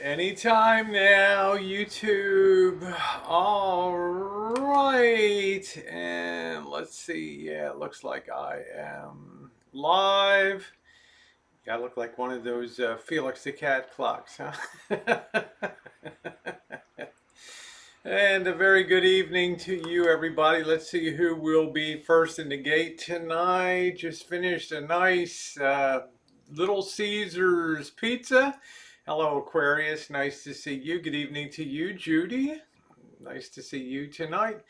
Anytime now, YouTube. All right. And let's see. Yeah, it looks like I am live. Yeah, I look like one of those Felix the Cat clocks, huh? And a very good evening to you, everybody. Let's see who will be first in the gate tonight. Just finished a nice Little Caesars pizza. Hello, Aquarius. Nice to see you. Good evening to you, Judy. Nice to see you tonight.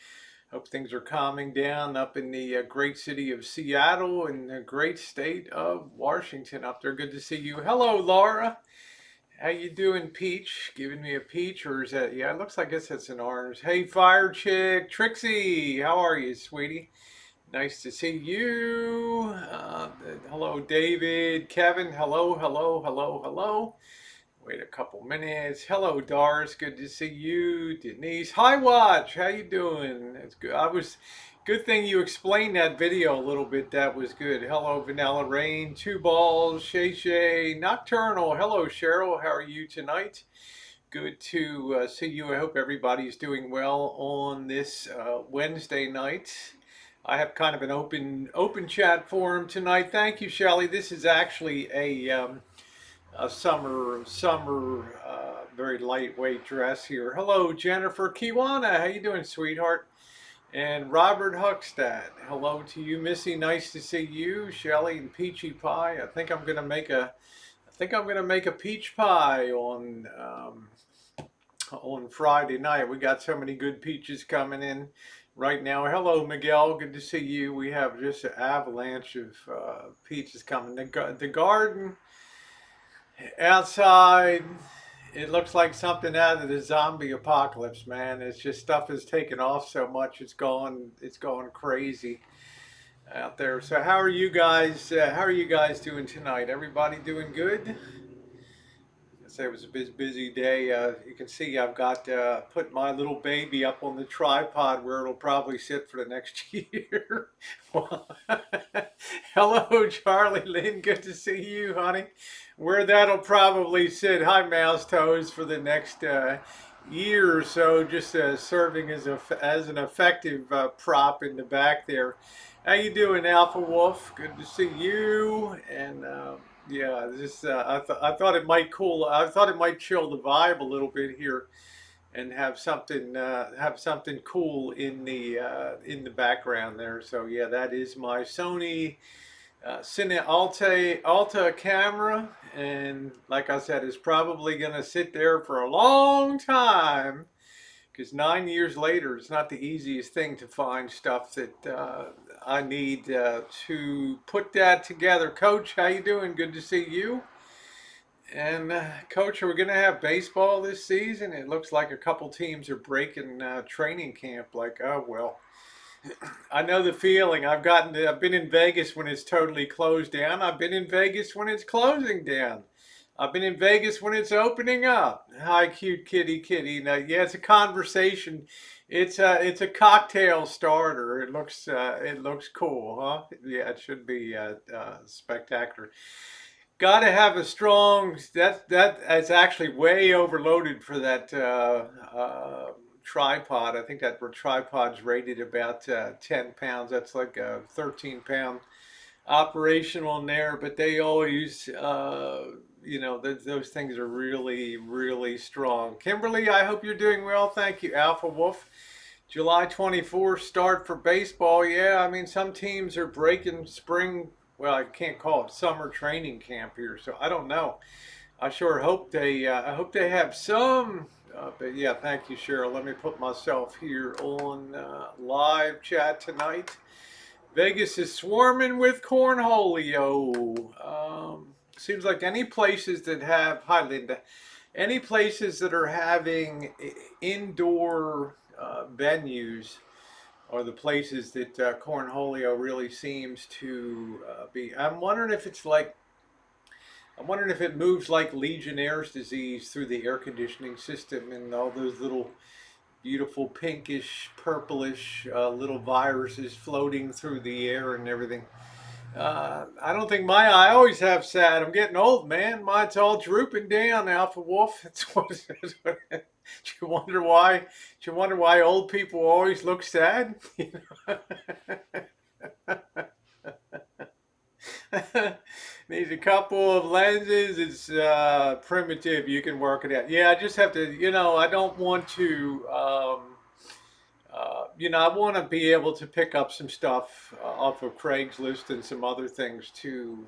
Hope things are calming down up in the great city of Seattle and the great state of Washington up there. Good to see you. Hello, Laura. How you doing, Peach? Giving me a peach, or is that? Yeah, it looks like it's an orange. Hey, Fire Chick, Trixie, how are you, sweetie? Nice to see you. Hello, David, Kevin. Hello, hello, hello, hello. Wait a couple minutes. Hello, Doris. Good to see you. Denise. Hi, Watch. How you doing? It's good. Good thing you explained that video a little bit. That was good. Hello, Vanilla Rain. Two Balls. Shay Shay. Nocturnal. Hello, Cheryl. How are you tonight? Good to see you. I hope everybody's doing well on this Wednesday night. I have kind of an open chat forum tonight. Thank you, Shelly. This is actually a summer very lightweight dress here. Hello, Jennifer Kiwana. How you doing, sweetheart? And Robert Huckstad. Hello to you, Missy. Nice to see you, Shelly and Peachy Pie. I think I'm gonna make a peach pie on Friday night. We got so many good peaches coming in right now. Hello, Miguel. Good to see you. We have just an avalanche of peaches coming. The garden outside, it looks like something out of the zombie apocalypse, man. It's just stuff has taken off so much. It's going crazy out there. So how are you guys? How are you guys doing tonight? Everybody doing good? I say it was a busy day. You can see I've got put my little baby up on the tripod where it'll probably sit for the next year. Well, hello, Charlie Lynn. Good to see you, honey. Where that'll probably sit. Hi, Mouse Toes, for the next year or so, just serving as an effective prop in the back there. How you doing, Alpha Wolf? Good to see you. And yeah, just I thought it might cool. I thought it might chill the vibe a little bit here, and have something cool in the background there. So yeah, that is my Sony Cine Alta camera, and like I said, it's probably gonna sit there for a long time because 9 years later, it's not the easiest thing to find stuff that I need to put that together. Coach, how you doing? Good to see you. And Coach, are we going to have baseball this season? It looks like a couple teams are breaking training camp. Like, oh well, I know the feeling. I've been in Vegas when it's totally closed down. I've been in Vegas when it's closing down. I've been in Vegas when it's opening up. Hi, cute kitty, kitty. Now, yeah, it's a conversation. It's a cocktail starter. It looks cool, huh? Yeah, it should be spectacular. Got to have a strong. That's actually way overloaded for that tripod. I think that tripod's rated about 10 pounds. That's like a 13 pound operational in there, but they always, those things are really, really strong. Kimberly, I hope you're doing well. Thank you, Alpha Wolf. July 24th start for baseball. Yeah, I mean, some teams are breaking spring. Well, I can't call it summer training camp here, so I don't know. I hope they have some. But yeah, thank you, Cheryl. Let me put myself here on live chat tonight. Vegas is swarming with cornholio. Seems like any places that have, hi Linda, any places that are having indoor venues are the places that cornholio really seems to be. I'm wondering if it moves like Legionnaire's disease through the air conditioning system and all those little beautiful pinkish, purplish little viruses floating through the air and everything. I don't think I always have sad. I'm getting old, man. Mine's all drooping down, Alpha Wolf. Do you wonder why? Do you wonder why old people always look sad? Needs a couple of lenses. It's primitive. You can work it out. Yeah, I just have to. I don't want to. I want to be able to pick up some stuff off of Craigslist and some other things to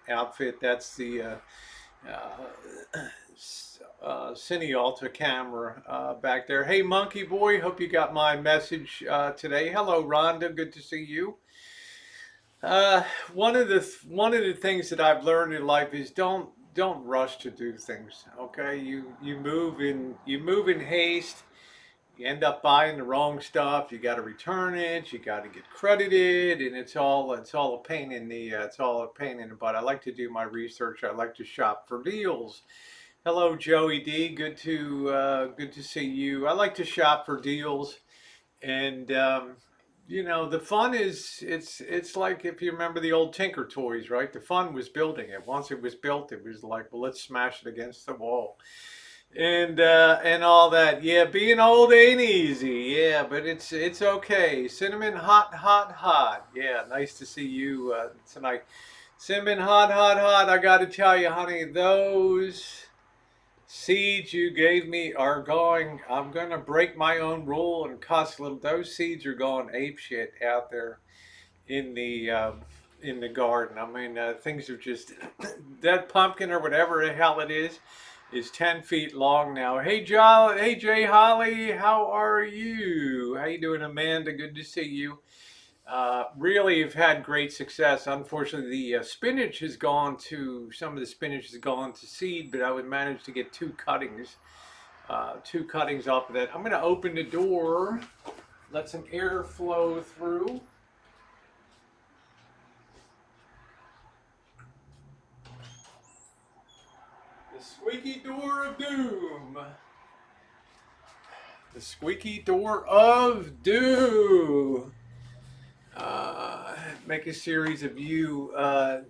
outfit. That's the Cine Alta camera back there. Hey, Monkey Boy, hope you got my message today. Hello, Rhonda. Good to see you. Uh, one of the things that I've learned in life is don't rush to do things. Okay, you move in haste. You end up buying the wrong stuff. You got to return it. You got to get credited, and it's all a pain in the butt. I like to do my research. I like to shop for deals. Hello, Joey D. Good to see you. I like to shop for deals, and the fun is it's like if you remember the old Tinker toys, right? The fun was building it. Once it was built, it was like, well, let's smash it against the wall and all that. Yeah, being old ain't easy. Yeah, but it's okay. Cinnamon hot, hot, hot. Yeah, nice to see you tonight. Cinnamon hot, hot, hot. I got to tell you, honey, those seeds you gave me are going. I'm gonna break my own rule and cuss a little. Those seeds are going ape shit out there in the um, in the garden. I mean, things are just that pumpkin or whatever the hell it is 10 feet long now. Hey Jay Holly, how are you? How you doing, Amanda? Good to see you. Really have had great success. Unfortunately, the spinach has gone to some of the spinach has gone to seed, but I would manage to get two cuttings off of that. I'm going to open the door, let some air flow through. The squeaky door of doom. The squeaky door of doom. Make a series of you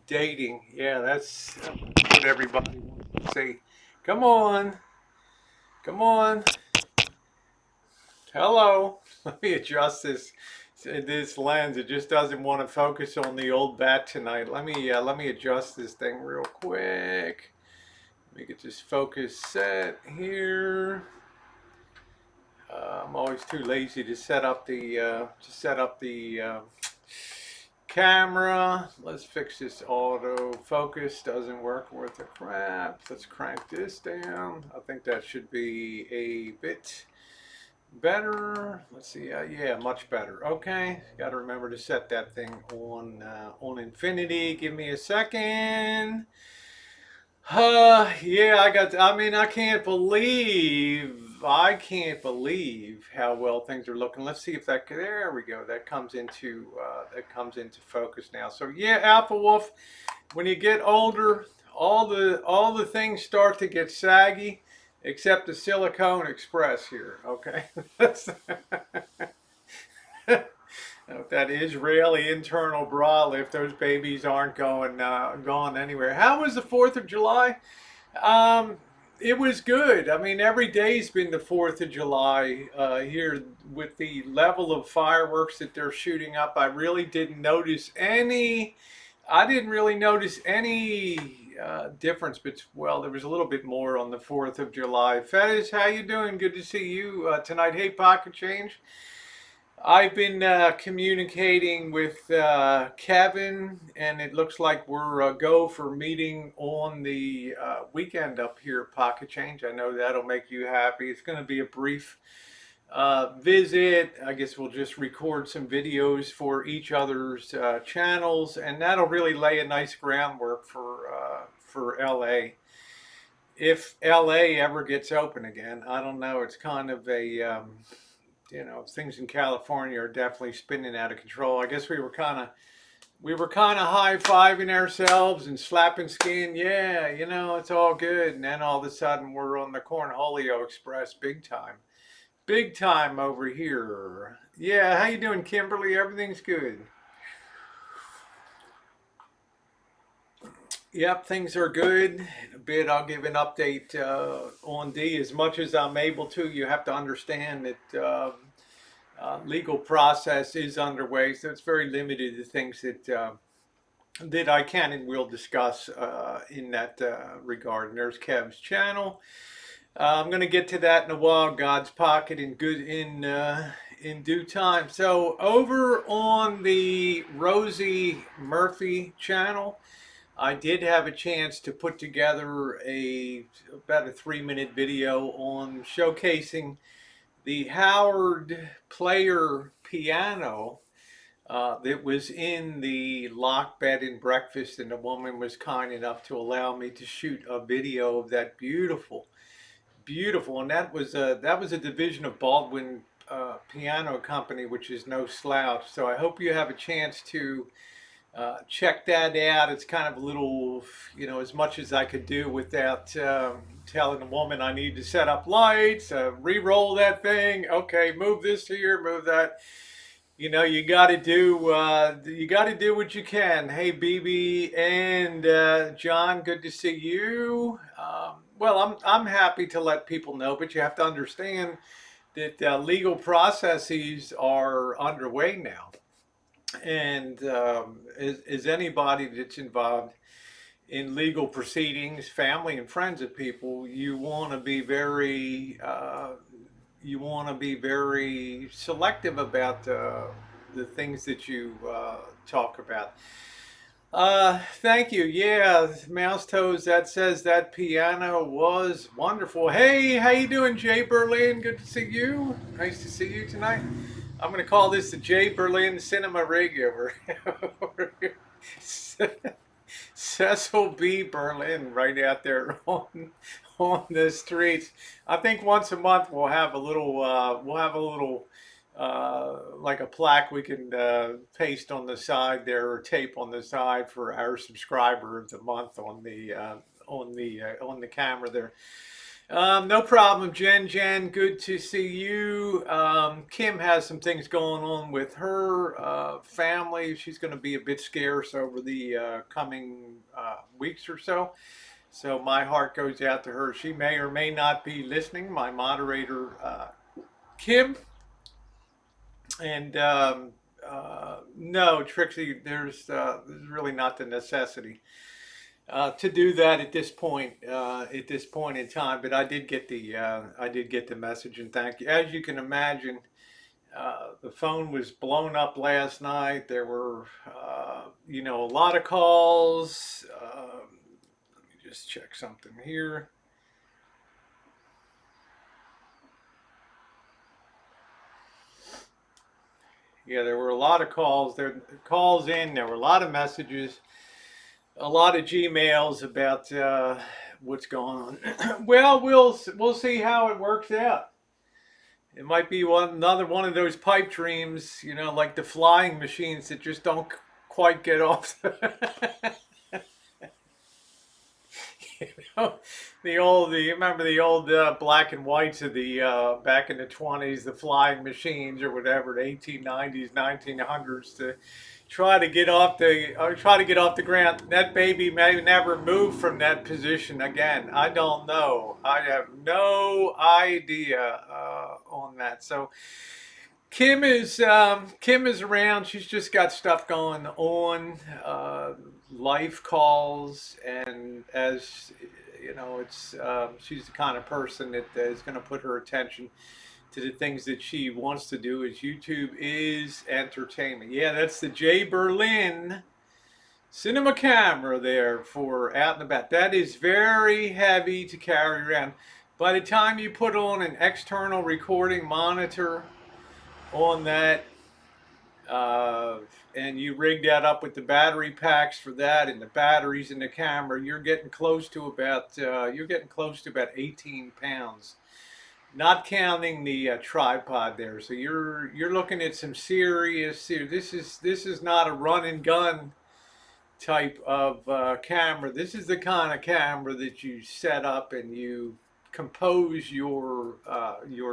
dating. Yeah, that's what everybody wants to say. Come on, come on. Hello. Let me adjust this lens. It just doesn't want to focus on the old bat tonight. Let me adjust this thing real quick. Make it just focus set here. I'm always too lazy to set up the camera. Let's fix this auto focus. Doesn't work worth a crap. Let's crank this down. I think that should be a bit better. Let's see. Yeah, much better. Okay. Got to remember to set that thing on infinity. Give me a second. Yeah, I mean, I can't believe how well things are looking. Let's see if there we go. That comes into focus now. So yeah, Alpha Wolf, when you get older, all the things start to get saggy, except the Silicone Express here. Okay. That Israeli internal bra lift, those babies aren't going anywhere. How was the 4th of July? Um, it was good. I mean, every day's been the 4th of July here with the level of fireworks that they're shooting up. I didn't really notice any difference, but well, there was a little bit more on the 4th of July. Fetish, how you doing? Good to see you tonight. Hey, Pocket Change. I've been communicating with Kevin, and it looks like we're go for meeting on the weekend up here at Pocket Change. I know that'll make you happy. It's going to be a brief visit. I guess we'll just record some videos for each other's channels, and that'll really lay a nice groundwork for LA. If LA ever gets open again, I don't know. It's kind of things in California are definitely spinning out of control. I guess we were kind of high fiving ourselves and slapping skin. Yeah, it's all good. And then all of a sudden we're on the Cornholio Express, big time over here. Yeah, how you doing, Kimberly? Everything's good. Yep, things are good. In a bit, I'll give an update on D as much as I'm able to. You have to understand that legal process is underway, so it's very limited to things that I can and will discuss in that regard. And there's Kev's channel. I'm going to get to that in a while. God's pocket in due time. So over on the Rosie Murphy channel, I did have a chance to put together about a 3-minute video on showcasing the Howard Player piano that was in the lock bed and breakfast, and the woman was kind enough to allow me to shoot a video of that beautiful, and that was a division of Baldwin Piano Company, which is no slouch. So I hope you have a chance to check that out. It's kind of a little, as much as I could do without telling the woman I need to set up lights, re-roll that thing. Okay, move this here, move that. You got to do what you can. Hey, BB and John, good to see you. Well, I'm happy to let people know, but you have to understand that legal processes are underway now, and as anybody that's involved in legal proceedings, family and friends of people, you want to be very selective about the things that you talk about. Thank you. Yeah, Mouse Toes. That says that piano was wonderful. Hey, how you doing, Jay Berlin? Good to see you. Nice to see you tonight. I'm going to call this the Jay Berlin Cinema Rig over here. Cecil B. Berlin, right out there on the streets. I think once a month we'll have a little like a plaque we can paste on the side there, or tape on the side for our subscriber of the month on the camera there. No problem, Jen. Good to see you. Kim has some things going on with her family. She's going to be a bit scarce over the coming weeks or so. So my heart goes out to her. She may or may not be listening. My moderator, Kim, and no, Trixie, there's really not the necessity to do that at this point. At this point in time, but I did get the message, and thank you. As you can imagine, the phone was blown up last night. There were, a lot of calls. Let me just check something here. Yeah, there were a lot of calls. There were a lot of messages, a lot of Gmails about what's going on. Well, we'll see how it works out. It might be another one of those pipe dreams, like the flying machines that just don't quite get off. You know, you remember the old black and whites of the back in the 20s, the flying machines or whatever, the 1890s, 1900s, to try to get off the ground. That baby may never move from that position again. I don't know. I have no idea on that. So Kim is around. She's just got stuff going on, life calls, and as it's she's the kind of person that is going to put her attention to the things that she wants to do. As YouTube is entertainment. Yeah, that's the Jay Berlin cinema camera there for out and about. That is very heavy to carry around. By the time you put on an external recording monitor on that, uh, and you rig that up with the battery packs for that and the batteries in the camera, you're getting close to about 18 pounds, not counting the tripod there. So you're looking at some serious. This is not a run and gun type of camera. This is the kind of camera that you set up and you compose your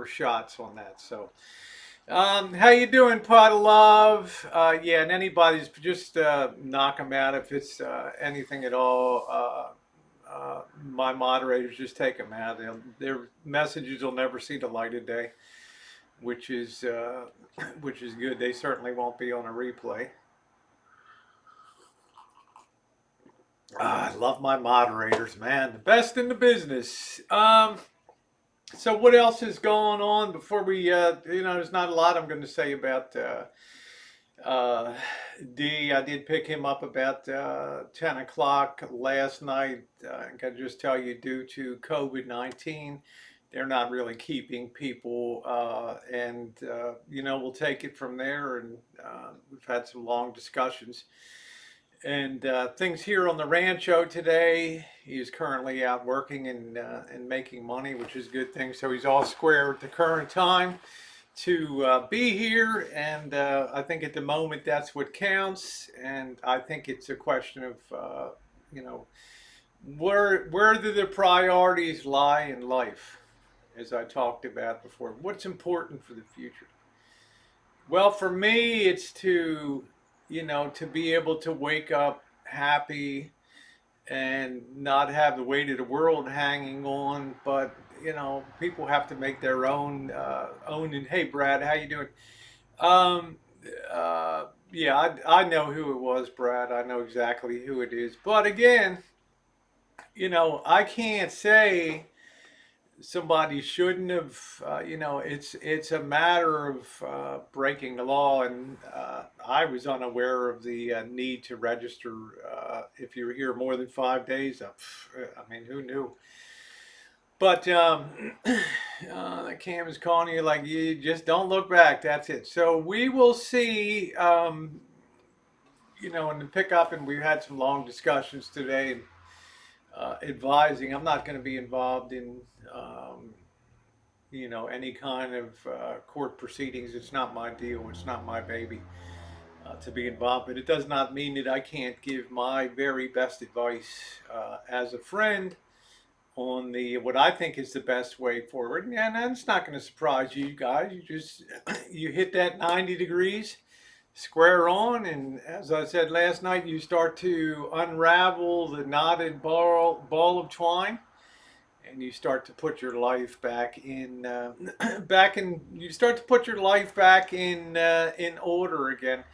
shots on that. So How you doing, Pot of Love? Yeah, and anybody's just knock them out if it's anything at all. My moderators just take them out. Their messages will never see the light of day, which is which is good. They certainly won't be on a replay. I love my moderators, man. The best in the business. So what else is going on before we, there's not a lot I'm going to say about uh, D. I did pick him up about 10 o'clock last night. I can just tell you, due to COVID-19, they're not really keeping people, and we'll take it from there. And we've had some long discussions. And things here on the Rancho today. He is currently out working and making money, which is a good thing. So he's all square at the current time to be here. And I think at the moment that's what counts. And I think it's a question of, you know, where do the priorities lie in life, as I talked about before. What's important for the future? Well, for me, it's to be able to wake up happy and not have the weight of the world hanging on. But people have to make their own. And hey, Brad, how you doing? Um, yeah, I know who it was, Brad. I know exactly who it is. But again, I can't say somebody shouldn't have. It's a matter of breaking the law, and I was unaware of the need to register if you're here more than 5 days. I mean, who knew? But the cam is calling you like you just don't look back. That's it. So we will see. In the pickup, and we had some long discussions today. And advising. I'm not going to be involved in any kind of court proceedings. It's not my deal. It's not my baby to be involved. But it does not mean that I can't give my very best advice as a friend on the what I think is the best way forward. And it's not going to surprise you guys. You just you hit that 90 degrees square on, and as I said last night, you start to unravel the knotted ball of twine, and you start to put your life back in you start to put your life back in order again.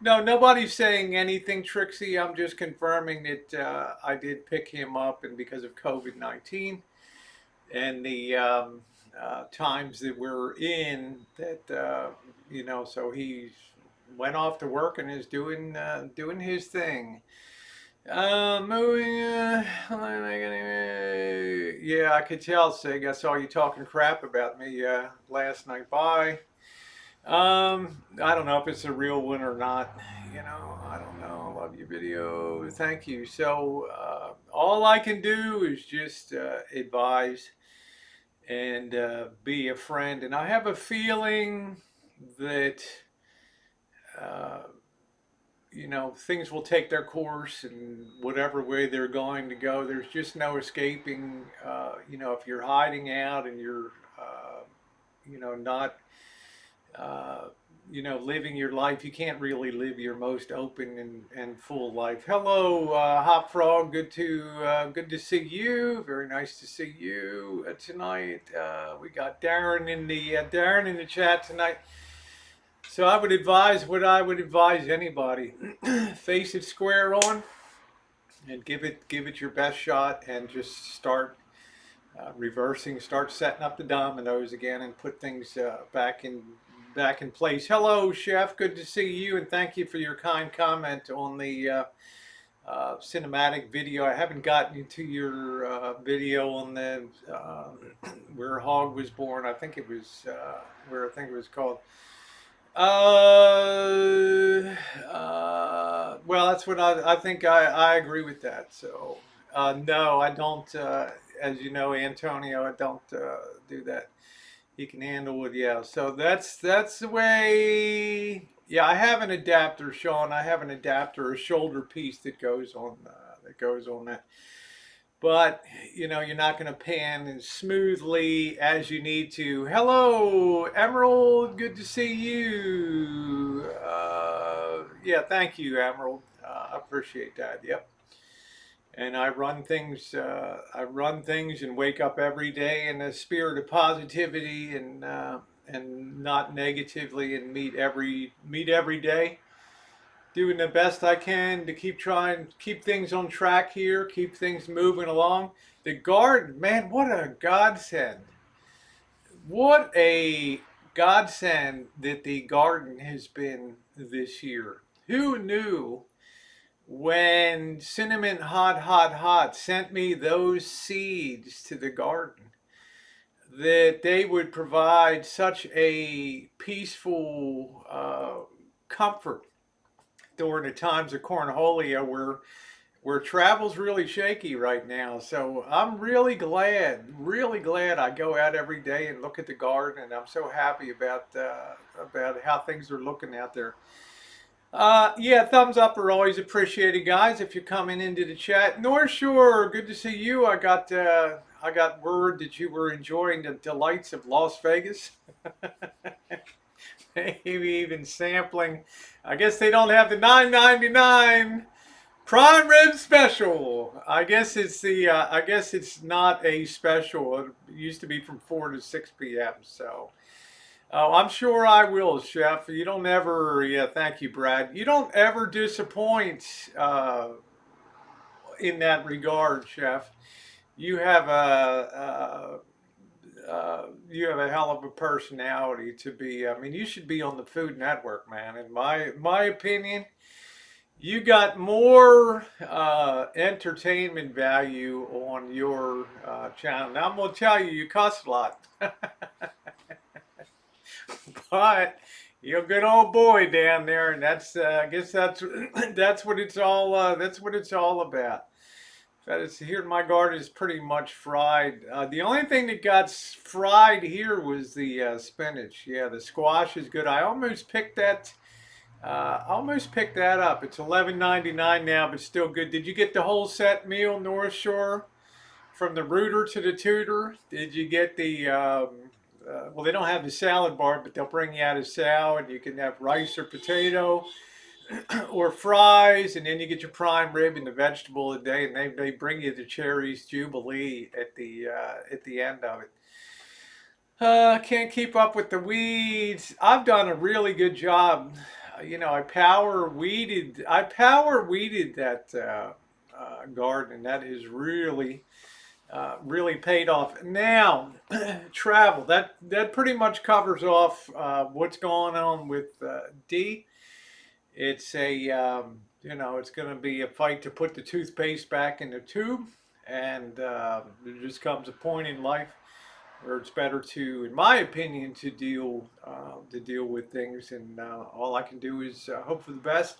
No, nobody's saying anything, Trixie. I'm just confirming that I did pick him up, and because of COVID-19 and the times that we're in, that so he went off to work and is doing his thing. Moving. Yeah, I could tell, Sig. I saw you talking crap about me last night. Bye. I don't know if it's a real one or not. I don't know. Love your video. Thank you. So, all I can do is just advise and be a friend. And I have a feeling that uh, things will take their course in whatever way they're going to go. There's just no escaping. If you're hiding out and you're, not, uh, living your life, you can't really live your most open and full life. Hello, Hop Frog. Good to see you. Very nice to see you tonight. We got Darren in the chat tonight. So I would advise what I would advise anybody: face it square on, and give it your best shot, and just start reversing, start setting up the dominoes again, and put things back in place. Hello, Chef. Good to see you, and thank you for your kind comment on the cinematic video. I haven't gotten into your video on the where Hog was born. I think it was where I think it was called. Well, that's what I think. I agree with that. So, no, I don't. As you know, Antonio, I don't do that. He can handle it. Yeah. So that's the way. Yeah, I have an adapter, Sean. I have an adapter, a shoulder piece that goes on that. but you're not going to pan as smoothly as you need to. Hello, Emerald. Good to see you. Yeah, thank you, Emerald. I appreciate that. Yep. And I run things. I run things and wake up every day in a spirit of positivity and not negatively, and meet every day, doing the best I can to keep things on track here, keep things moving along. The garden, man, what a godsend. What a godsend that the garden has been this year. Who knew when Cinnamon Hot Hot Hot sent me those seeds to the garden that they would provide such a peaceful comfort during the times of cornholio where travel's really shaky right now. So I'm really glad I go out every day and look at the garden, and I'm so happy about how things are looking out there. Yeah, thumbs up are always appreciated, guys. If you're coming into the chat, North Shore, good to see you. I got word that you were enjoying the delights of Las Vegas. Maybe even sampling. I guess they don't have the 9.99 prime rib special. I guess it's not a special. It used to be from 4 to 6 p.m. So, oh, I'm sure I will, Chef. You don't ever. Yeah, thank you, Brad. You don't ever disappoint in that regard, Chef. You have you have a hell of a personality to be. I mean, you should be on the Food Network, man. In my opinion, you got more entertainment value on your channel. Now I'm gonna tell you, you cuss a lot, but you're a good old boy down there, and that's I guess that's that's what it's all about. Here in my garden is pretty much fried. The only thing that got fried here was the spinach. Yeah, the squash is good. I almost picked that. Almost picked that up. It's 11.99 now, but still good. Did you get the whole set meal, North Shore, from the rooter to the tutor? Did you get the? Well, they don't have the salad bar, but they'll bring you out a salad. You can have rice or potato or fries, and then you get your prime rib and the vegetable a day, and they bring you the cherries jubilee at the end of it. Can't keep up with the weeds. I've done a really good job. I power weeded that garden, and that has really paid off. Now, travel that pretty much covers off what's going on with D. It's it's going to be a fight to put the toothpaste back in the tube, and there just comes a point in life where it's better to, in my opinion, to deal with things, and all I can do is hope for the best.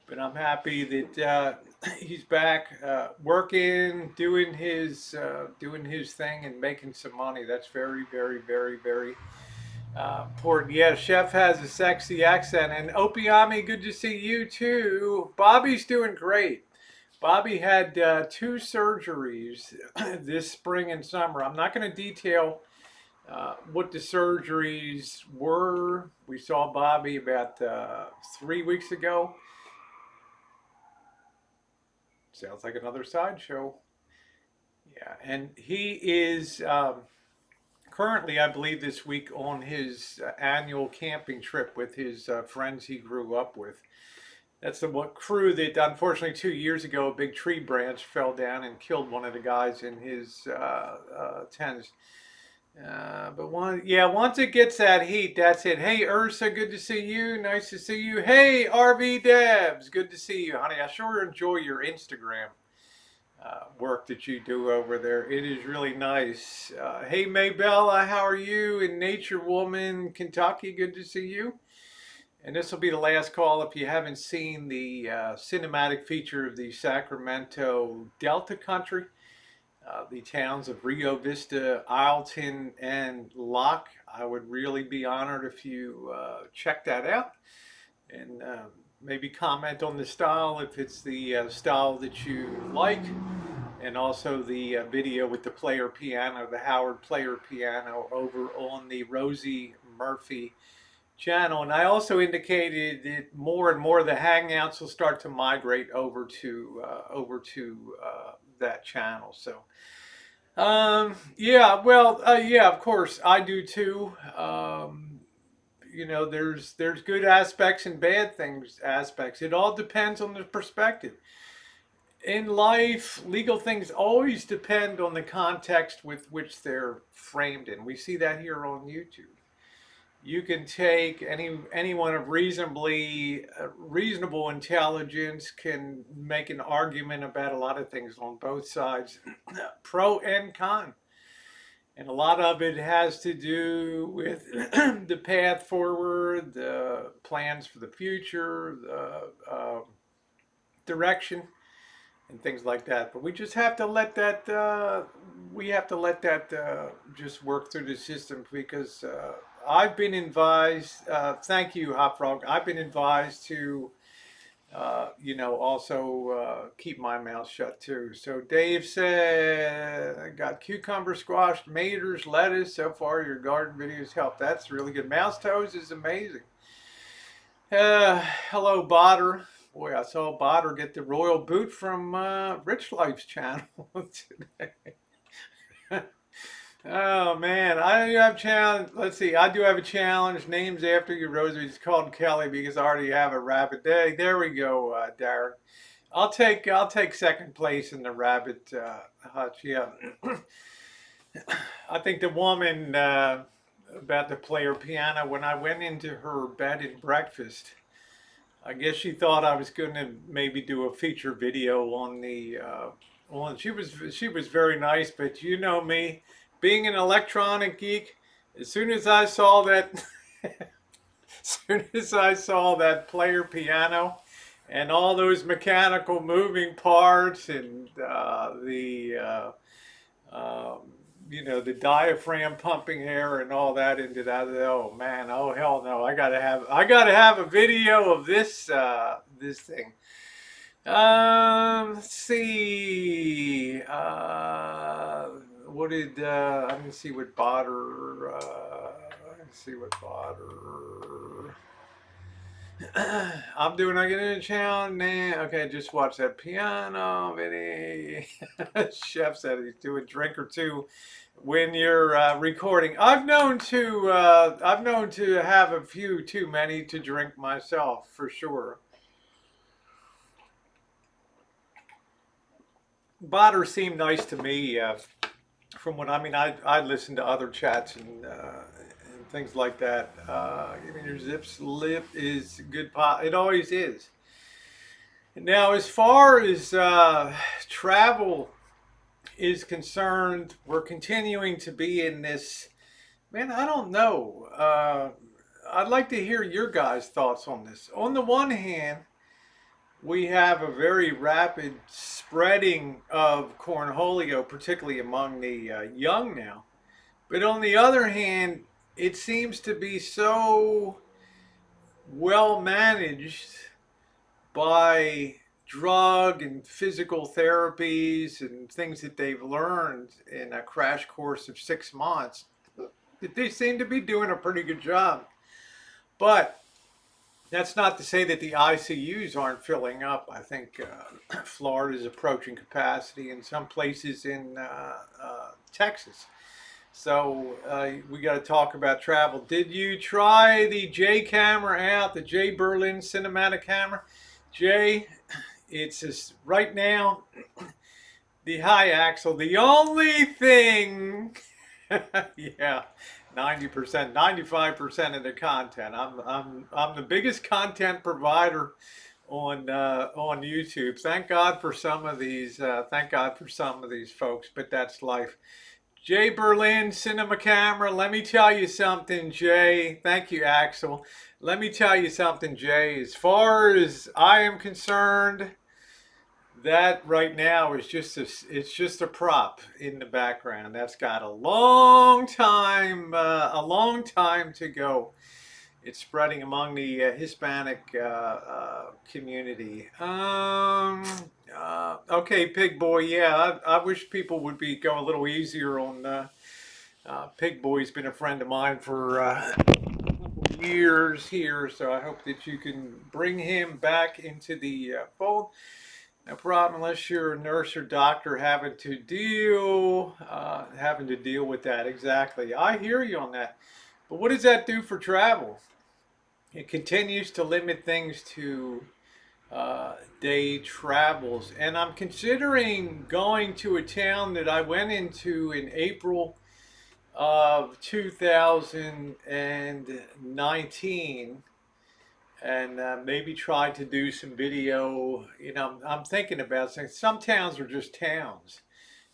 But I'm happy that he's back working, doing his thing, and making some money. That's very, very, very, very important. Yeah, Chef has a sexy accent. And Opiami, good to see you too. Bobby's doing great. Bobby had 2 surgeries this spring and summer. I'm not going to detail what the surgeries were. We saw Bobby about 3 weeks ago. Sounds like another sideshow. Yeah, and he is currently, I believe, this week on his annual camping trip with his friends he grew up with. That's the crew that, unfortunately, 2 years ago, a big tree branch fell down and killed one of the guys in his tents. But once it gets that heat, that's it. Hey, Ursa, good to see you. Nice to see you. Hey, RV Devs, good to see you, honey. I sure enjoy your Instagram work that you do over there. It is really nice. Hey, Maybella, how are you? And Nature Woman, Kentucky, good to see you. And this will be the last call if you haven't seen the cinematic feature of the Sacramento Delta Country, the towns of Rio Vista, Isleton, and Locke. I would really be honored if you check that out and maybe comment on the style if it's the style that you like. and also the video with the player piano, the Howard player piano, over on the Rosie Murphy channel. And I also indicated that more and more of the Hangouts will start to migrate over to that channel. So yeah, well, yeah, of course, I do too. You know, there's good aspects and bad things aspects. It all depends on the perspective. In life, legal things always depend on the context with which they're framed in. We see that here on YouTube. You can take anyone of reasonably reasonable intelligence can make an argument about a lot of things on both sides, pro and con. And a lot of it has to do with the path forward, the plans for the future, the direction, and things like that. But we just have to let that just work through the system because I've been advised. Thank you, Hot Frog. I've been advised to also keep my mouth shut too. So Dave said, I got cucumber, squash, tomatoes, lettuce. So far, your garden videos help. That's really good. Mouse toes is amazing. Hello, Botter. Boy, I saw Botter get the royal boot from Rich Life's channel today. Oh man, I do have challenge. Let's see, I do have a challenge. Names after you, Rosie. It's called Kelly because I already have a rabbit. There we go, Darren. I'll take second place in the rabbit hutch. Yeah, I think the woman about to play her piano when I went into her bed and breakfast. I guess she thought I was going to maybe do a feature video on the on. She was very nice, but you know me, being an electronic geek. As soon as I saw that, as soon as I saw that player piano, and all those mechanical moving parts and um, the diaphragm pumping air and all that into that. Oh man, oh hell no! I gotta have a video of this thing. Let's see. What did I didn't see what Botter. I didn't see what Botter. I'm doing. I get in a challenge. Nah, okay, just watch that piano video. Chef said he's doing a drink or two when you're recording. I've known to have a few too many to drink myself for sure. Botter seemed nice to me. From what I mean, I listen to other chats and things like that. I mean, your zip slip is good. It always is. Now, as far as travel is concerned, we're continuing to be in this. Man, I don't know. I'd like to hear your guys' thoughts on this. On the one hand, we have a very rapid spreading of cornholio, particularly among the young now. But on the other hand, it seems to be so well managed by drug and physical therapies and things that they've learned in a crash course of 6 months that they seem to be doing a pretty good job. But that's not to say that the ICUs aren't filling up. I think Florida is approaching capacity in some places in Texas. So we got to talk about travel. Did you try the J camera out, the J Berlin cinematic camera? Jay, it's just right now the high axle. The only thing, yeah, 90%, 95% of the content. I'm the biggest content provider on YouTube. Thank God for some of these. Thank God for some of these folks. But that's life. Jay Berlin Cinema Camera. Let me tell you something, Jay. Thank you, Axel. Let me tell you something, Jay. As far as I am concerned, that right now is it's just a prop in the background. That's got a long time to go. it's spreading among the Hispanic community. Okay, Pig Boy. Yeah, I wish people would be go a little easier on Pig Boy's been a friend of mine for years here, so I hope that you can bring him back into the fold. No problem, unless you're a nurse or doctor having to deal with that. Exactly. I hear you on that. But what does that do for travel? It continues to limit things to day travels. And I'm considering going to a town that I went into in April of 2019 and maybe try to do some video. I'm thinking about saying some towns are just towns.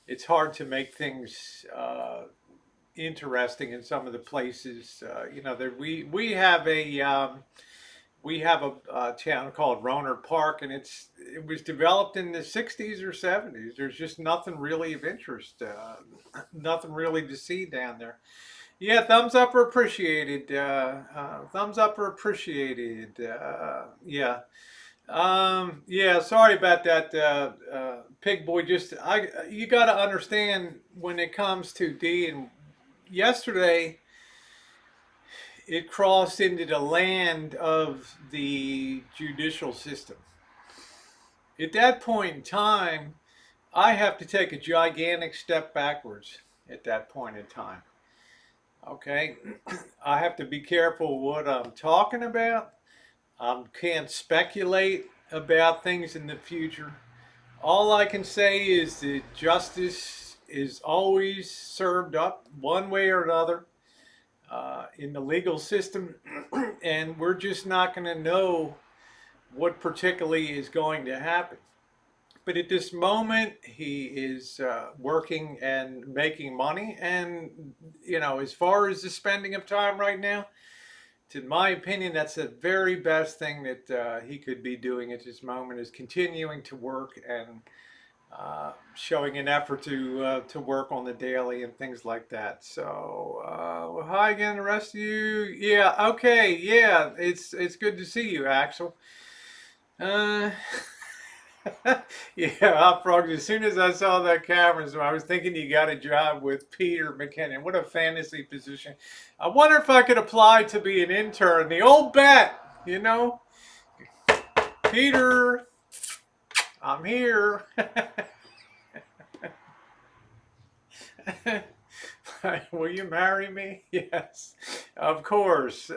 It's hard to make things interesting in some of the places. There we have a town called Roner Park, and it was developed in the '60s or '70s. There's just nothing really of interest, nothing really to see down there. Yeah, thumbs up are appreciated. Thumbs up are appreciated. Yeah. Sorry about that, Pig Boy. You got to understand when it comes to D. And yesterday, it crossed into the land of the judicial system. At that point in time, I have to take a gigantic step backwards. At that point in time, okay, I have to be careful what I'm talking about. I can't speculate about things in the future. All I can say is that justice is always served up one way or another in the legal system, and we're just not going to know what particularly is going to happen. But at this moment, he is working and making money. And, as far as the spending of time right now, in my opinion, that's the very best thing that he could be doing at this moment is continuing to work and showing an effort to work on the daily and things like that. So, well, hi again, the rest of you. Yeah, okay, yeah, it's good to see you, Axel. Uh, yeah, Hot Frogs. As soon as I saw that camera, so I was thinking you got a job with Peter McKinnon. What a fantasy position. I wonder if I could apply to be an intern. The old bet, Peter, I'm here. Will you marry me? Yes, of course.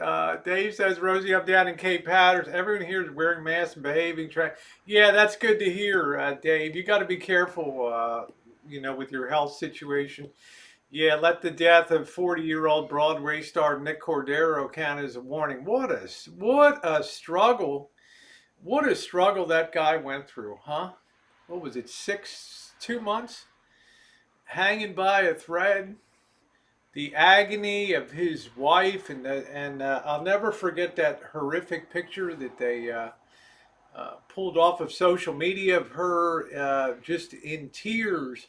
Dave says, Rosie, I'm down in Cape Hatteras. Everyone here is wearing masks and behaving. Yeah, that's good to hear, Dave. You got to be careful, with your health situation. Yeah, let the death of 40-year-old Broadway star Nick Cordero count as a warning. What a struggle. What a struggle that guy went through, huh? What was it, 2 months? Hanging by a thread, the agony of his wife, and I'll never forget that horrific picture that they pulled off of social media of her just in tears.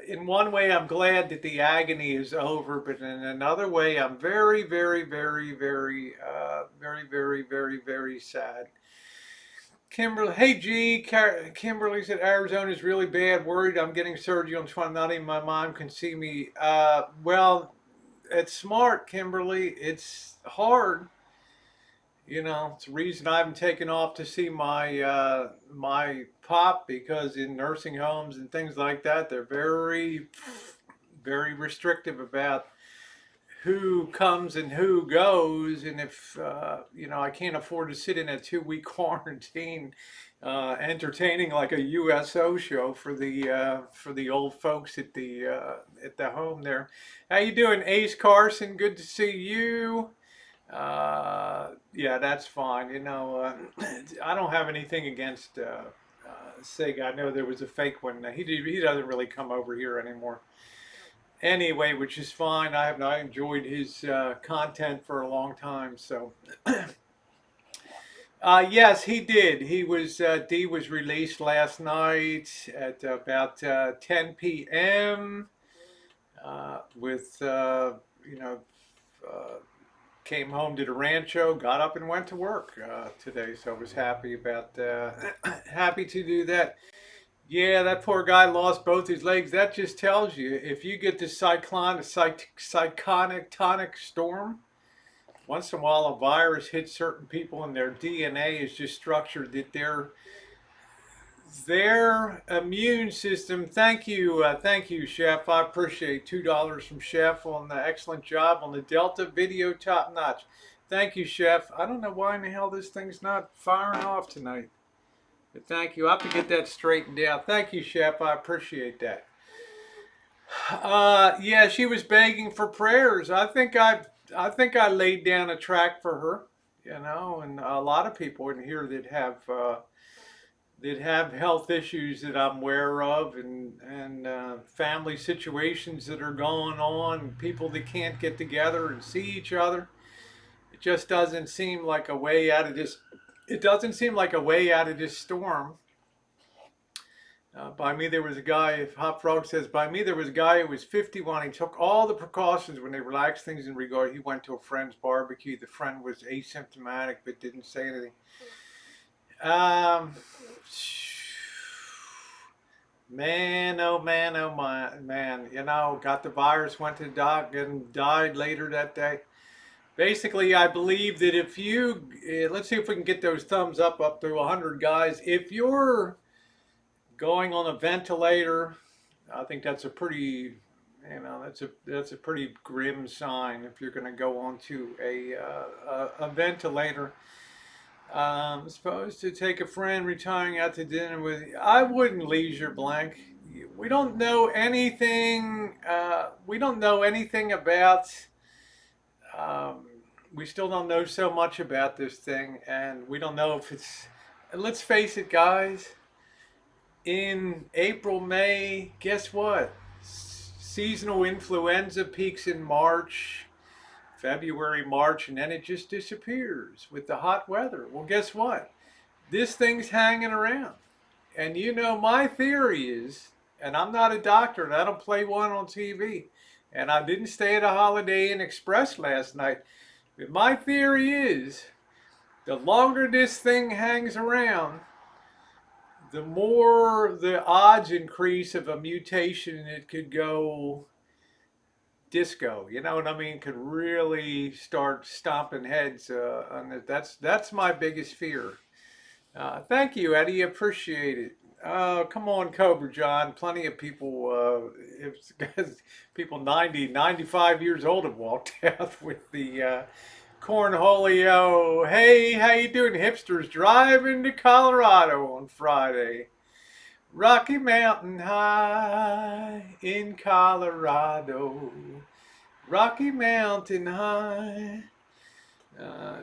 In one way, I'm glad that the agony is over, but in another way, I'm very, very, very, very, very, very, very, very sad. Kimberly, hey G, Kimberly said Arizona's really bad. Worried I'm getting surgery on 20. Not even my mom can see me. Well, it's smart, Kimberly. It's hard. It's the reason I haven't taken off to see my pop because in nursing homes and things like that, they're very, very restrictive about who comes and who goes, and if I can't afford to sit in a 2-week quarantine, entertaining like a USO show for the old folks at the home there. How you doing, Ace Carson? Good to see you. Yeah, that's fine. I don't have anything against Sig. I know there was a fake one. He doesn't really come over here anymore anyway, which is fine. I enjoyed his content for a long time. So, yes, he did. D was released last night at about 10 p.m. With came home to the Rancho, got up and went to work today. So I was happy about happy to do that. Yeah, that poor guy lost both his legs. That just tells you if you get this cyclonic tonic storm, once in a while a virus hits certain people and their DNA is just structured that their immune system. Thank you, Chef. I appreciate $2 from Chef on the excellent job on the Delta video, top notch. Thank you, Chef. I don't know why in the hell this thing's not firing off tonight, but thank you. I have to get that straightened out. Thank you, Chef. I appreciate that. Yeah, she was begging for prayers. I think I laid down a track for her, and a lot of people in here that have health issues that I'm aware of, and family situations that are going on, people that can't get together and see each other. It just doesn't seem like a way out of this. It doesn't seem like a way out of this storm. By me, there was a guy, Hot Frog says, by me, there was a guy who was 51. He took all the precautions when they relaxed things in regard. He went to a friend's barbecue. The friend was asymptomatic but didn't say anything. Um, Man, oh man, oh my man, got the virus, went to the doc, and died later that day. Basically, I believe that if you, let's see if we can get those thumbs up to 100 guys. If you're going on a ventilator, I think that's a pretty, that's a pretty grim sign if you're going to go onto a ventilator. Supposed to take a friend retiring out to dinner with. I wouldn't leisure blank. We don't know anything. We don't know anything about. Um, we still don't know so much about this thing, and we don't know if it's. Let's face it, guys. In April, May, guess what? Seasonal influenza peaks in March. February, March, and then it just disappears with the hot weather. Well, guess what? This thing's hanging around. And my theory is, and I'm not a doctor and I don't play one on TV, and I didn't stay at a Holiday Inn Express last night, but my theory is the longer this thing hangs around, the more the odds increase of a mutation it could go disco, you know what I mean? Could really start stomping heads on it. That's my biggest fear. Thank you, Eddie. Appreciate it. Come on, Cobra John. Plenty of people, if people 90, 95 years old have walked out with the cornholio. Hey, how you doing, hipsters? Driving to Colorado on Friday. Rocky Mountain High in Colorado. Rocky Mountain High.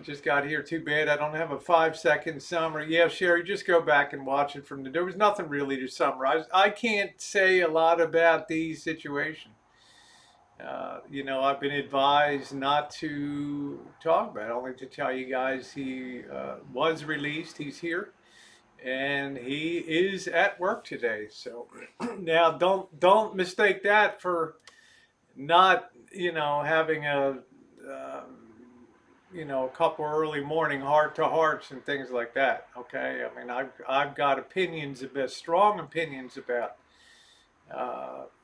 Just got here. Too bad I don't have a 5-second summary. Yeah, Sherry, just go back and watch it from there was nothing really to summarize. I can't say a lot about these situations. I've been advised not to talk about it, only to tell you guys he was released. He's here. And he is at work today. So now don't mistake that for not having a couple early morning heart to hearts and things like that. Okay, I mean I've got strong opinions about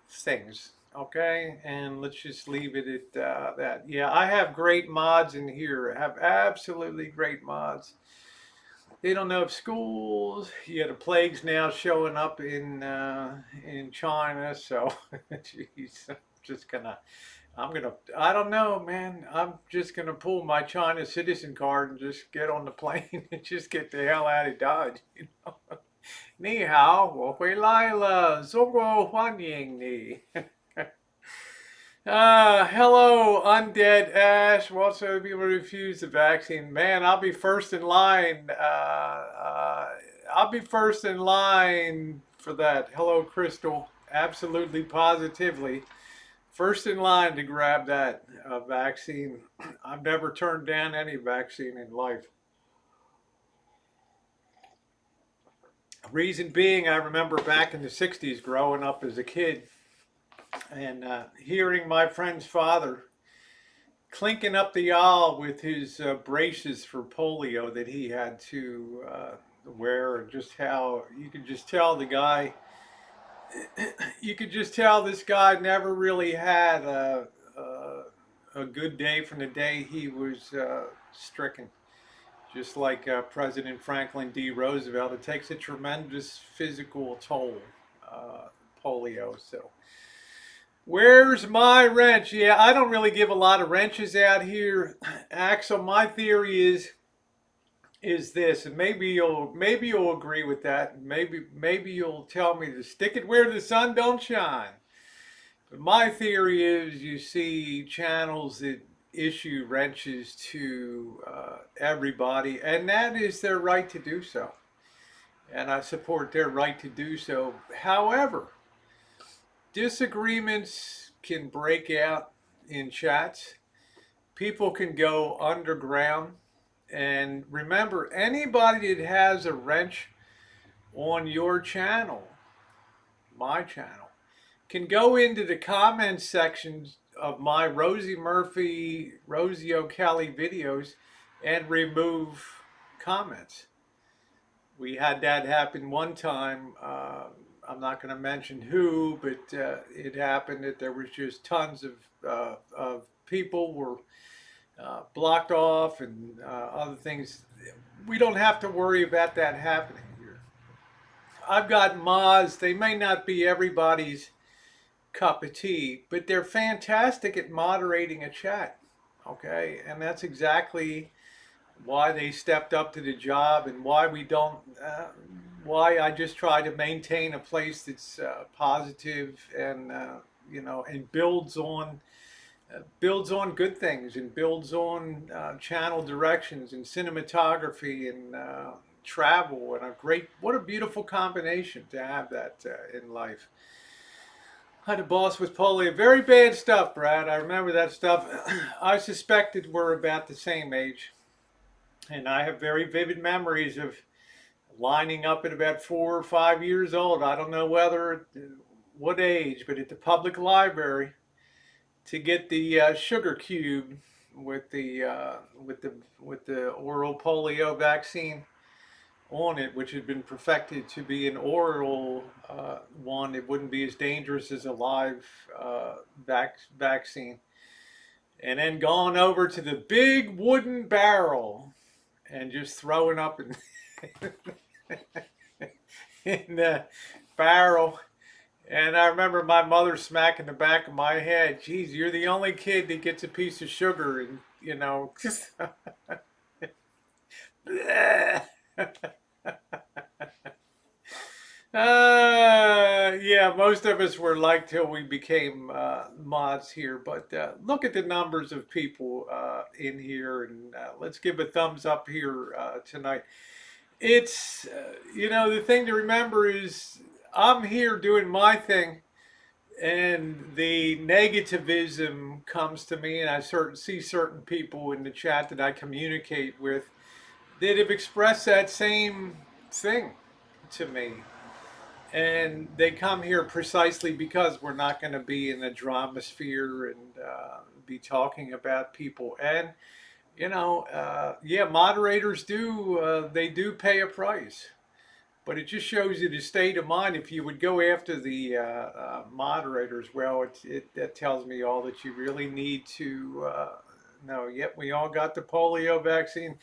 things. Okay, and let's just leave it at that. Yeah, I have great mods in here. I have absolutely great mods. They don't know if schools. Yeah, the plague's now showing up in China. So, jeez, I don't know, man. I'm just gonna pull my China citizen card and just get on the plane and just get the hell out of Dodge. Ni hao, 我回来了，中国欢迎你。Hello, Undead Ash. What's the people refuse the vaccine? Man, I'll be first in line. I'll be first in line for that. Hello, Crystal. Absolutely, positively. First in line to grab that vaccine. I've never turned down any vaccine in life. Reason being, I remember back in the 60s growing up as a kid and hearing my friend's father clinking up the aisle with his braces for polio that he had to wear, and just how you could just tell the guy, you could just tell this guy never really had a good day from the day he was stricken. Just like President Franklin D. Roosevelt, it takes a tremendous physical toll, uh, polio. So, where's my wrench? Yeah, I don't really give a lot of wrenches out here. Axel, my theory is this, and maybe you'll agree with that. Maybe you'll tell me to stick it where the sun don't shine. But my theory is you see channels that issue wrenches to everybody, and that is their right to do so. And I support their right to do so. However, disagreements can break out in chats. People can go underground. And remember, anybody that has a wrench on your channel, my channel, can go into the comments sections of my Rosie Murphy, Rosie O'Kelly videos and remove comments. We had that happen one time. I'm not going to mention who, but it happened that there was just tons of people were blocked off and other things. We don't have to worry about that happening here. I've got mods. They may not be everybody's cup of tea, but they're fantastic at moderating a chat. Okay, and that's exactly why they stepped up to the job, and why we don't. Why I just try to maintain a place that's positive and and builds on good things, and builds on channel directions and cinematography and travel, and what a beautiful combination to have that in life. I had a boss with polio. Very bad stuff, Brad. I remember that stuff. I suspected we're about the same age. And I have very vivid memories of lining up at about 4 or 5 years old. I don't know what age, but at the public library to get the sugar cube with the oral polio vaccine on it, which had been perfected to be an oral one. It wouldn't be as dangerous as a live vaccine. And then going over to the big wooden barrel and just throwing up in the barrel. And I remember my mother smacking the back of my head. Geez, you're the only kid that gets a piece of sugar, and just yeah, most of us were like till we became mods here. But look at the numbers of people in here, and let's give a thumbs up here tonight. It's, the thing to remember is I'm here doing my thing, and the negativism comes to me, and I see certain people in the chat that I communicate with that have expressed that same thing to me. And they come here precisely because we're not going to be in the drama sphere and be talking about people. And, yeah, moderators they do pay a price. But it just shows you the state of mind. If you would go after the moderators, well, that tells me all that you really need to know. Yep, we all got the polio vaccine.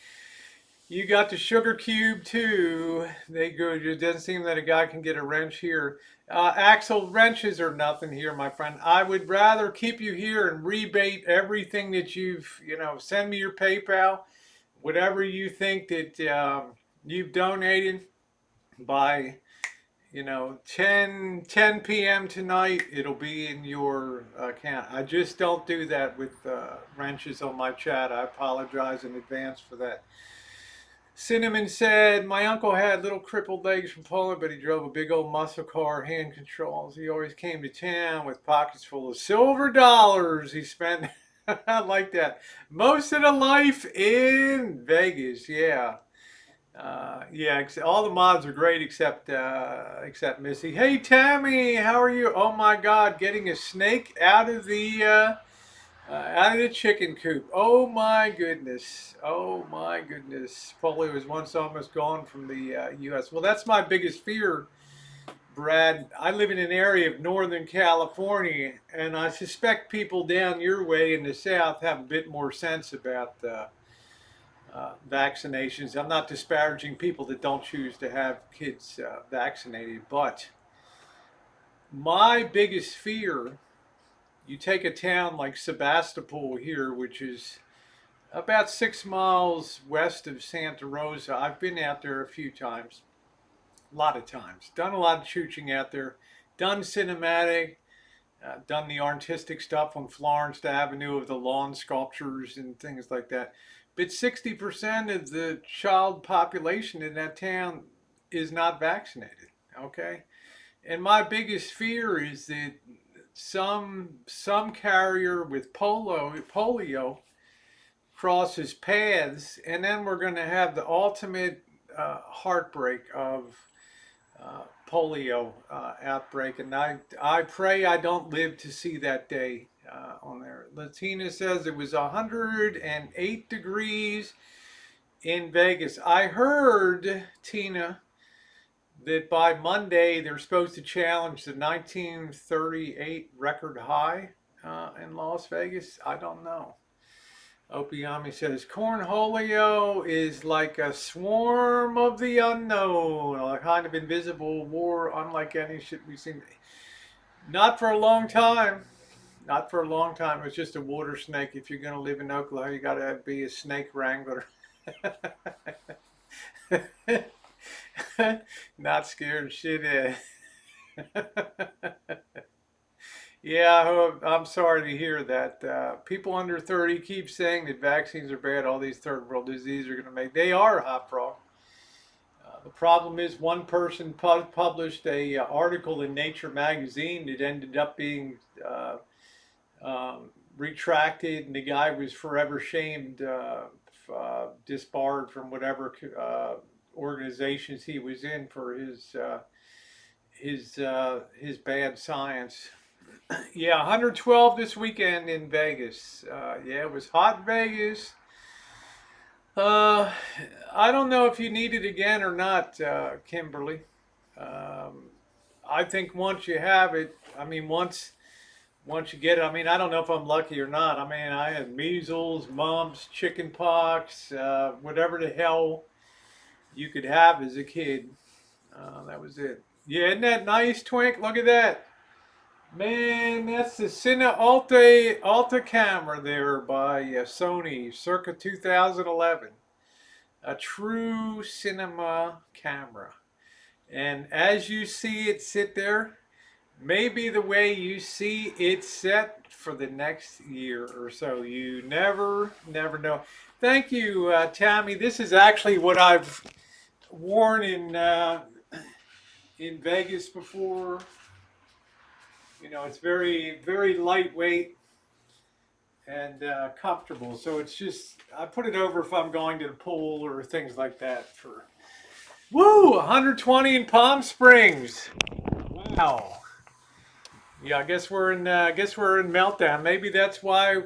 You got the sugar cube too. They go. It doesn't seem that a guy can get a wrench here. Axle, wrenches are nothing here, my friend. I would rather keep you here and rebate everything that send me your PayPal, whatever you think that you've donated by 10 p.m. tonight, it'll be in your account. I just don't do that with wrenches on my chat. I apologize in advance for that. Cinnamon said, my uncle had little crippled legs from polio, but he drove a big old muscle car, hand controls. He always came to town with pockets full of silver dollars he spent. I like that. Most of the life in Vegas, yeah. Yeah, all the mods are great except Missy. Hey Tammy, how are you? Oh my God, getting a snake out of the Out of the chicken coop. Oh my goodness. Oh my goodness. Polio was once almost gone from the U.S. Well, that's my biggest fear, Brad. I live in an area of Northern California, and I suspect people down your way in the South have a bit more sense about vaccinations. I'm not disparaging people that don't choose to have kids vaccinated, but my biggest fear, you take a town like Sebastopol here, which is about 6 miles west of Santa Rosa. I've been out there a few times, a lot of times. Done a lot of chooching out there. Done cinematic, done the artistic stuff on Florence Avenue of the lawn sculptures and things like that. But 60% of the child population in that town is not vaccinated. Okay, and my biggest fear is that some carrier with polio crosses paths, and then we're going to have the ultimate heartbreak of polio outbreak. And I pray I don't live to see that day on there. Latina says it was 108 degrees in Vegas. I heard, Tina, that by Monday they're supposed to challenge the 1938 record high in Las Vegas. I don't know. Opiami says cornholio is like a swarm of the unknown, a kind of invisible war unlike any shit we've seen. Not for a long time. Not for a long time. It's just a water snake. If you're going to live in Oklahoma, you got to be a snake wrangler. Not scared shit. Yeah, I'm sorry to hear that. People under 30 keep saying that vaccines are bad. All these third world diseases are going to make. They are, hot frog. The problem is one person published a article in Nature magazine that ended up being retracted, and the guy was forever shamed, disbarred from whatever organizations he was in for his bad science. Yeah, 112 this weekend in Vegas. Yeah, it was hot in Vegas. Uh, I don't know if you need it again or not, Kimberly. Um, I think once you have it, I mean, once you get it, I mean, I don't know if I'm lucky or not. I mean, I had measles, mumps, chicken pox, whatever the hell you could have as a kid. That was it. Yeah, isn't that nice, Twink? Look at that. Man, that's the Cine Alta camera there by Sony, circa 2011. A true cinema camera. And as you see it sit there, maybe the way you see it set for the next year or so. You never know. Thank you, Tammy. This is actually what I've worn in Vegas before. You know, it's very lightweight and comfortable. So it's just, I put it over if I'm going to the pool or things like that. For woo, 120 in Palm Springs. Wow. Yeah, I guess we're in meltdown. Maybe that's why